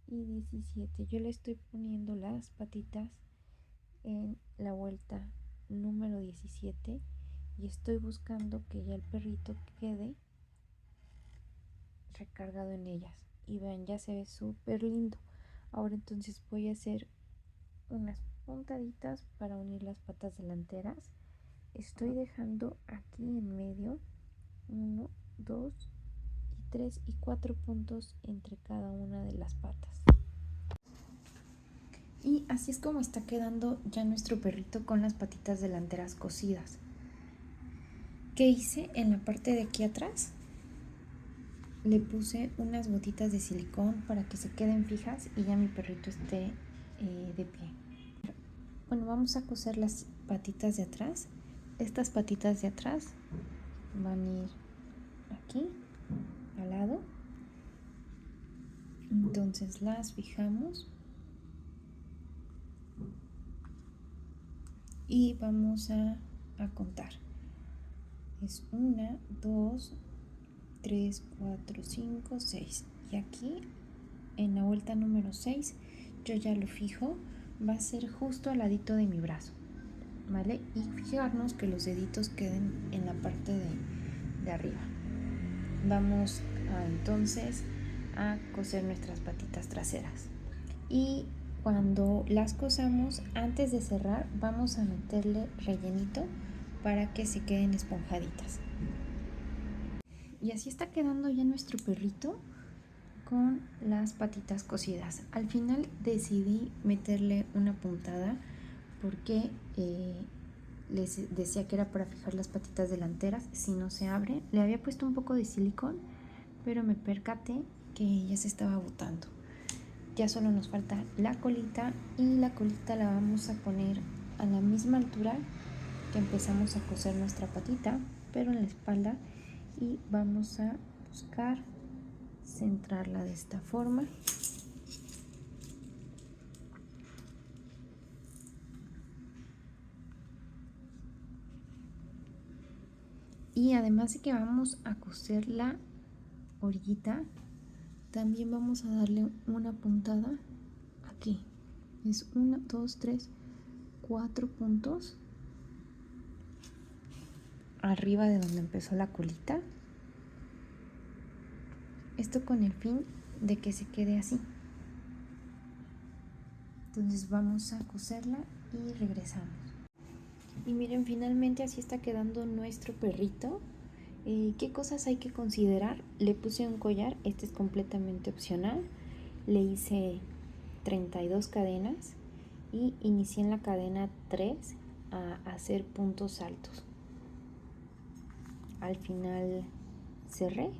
y 17. Yo le estoy poniendo las patitas en la vuelta número 17, y estoy buscando que ya el perrito quede recargado en ellas. Y vean, ya se ve súper lindo. Ahora entonces voy a hacer unas puntaditas para unir las patas delanteras. Estoy dejando aquí en medio 1, 2 y 3 y 4 puntos entre cada una de las patas. Y así es como está quedando ya nuestro perrito con las patitas delanteras cosidas. ¿Qué hice? En la parte de aquí atrás le puse unas gotitas de silicón para que se queden fijas y ya mi perrito esté de pie. Bueno, vamos a coser las patitas de atrás. Estas patitas de atrás van a ir aquí al lado. Entonces las fijamos y vamos a contar. Es 1, 2, 3, 4, 5, 6. Y aquí en la vuelta número 6 yo ya lo fijo. Va a ser justo al ladito de mi brazo, ¿vale? Y fijarnos que los deditos queden en la parte de arriba. Vamos entonces a coser nuestras patitas traseras. Y cuando las cosamos, antes de cerrar, vamos a meterle rellenito para que se queden esponjaditas. Y así está quedando ya nuestro perrito con las patitas cosidas. Al final decidí meterle una puntada porque les decía que era para fijar las patitas delanteras. Si no se abre, le había puesto un poco de silicón, pero me percaté que ya se estaba botando. Ya solo nos falta la colita, y la colita la vamos a poner a la misma altura que empezamos a coser nuestra patita, pero en la espalda, y vamos a buscar centrarla de esta forma. Y además de que vamos a coser la orillita, también vamos a darle una puntada aquí. Es 1, 2, 3, 4 puntos arriba de donde empezó la colita. Esto con el fin de que se quede así. Entonces vamos a coserla y regresamos. Y miren, finalmente así está quedando nuestro perrito. ¿Qué cosas hay que considerar? Le puse un collar, este es completamente opcional. Le hice 32 cadenas y inicié en la cadena 3 a hacer puntos altos. Al final cerré,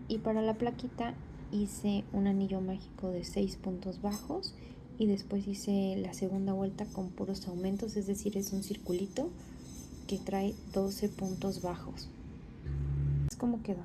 y para la plaquita hice un anillo mágico de 6 puntos bajos, y después hice la segunda vuelta con puros aumentos, es decir, es un circulito que trae 12 puntos bajos. ¿Cómo quedó?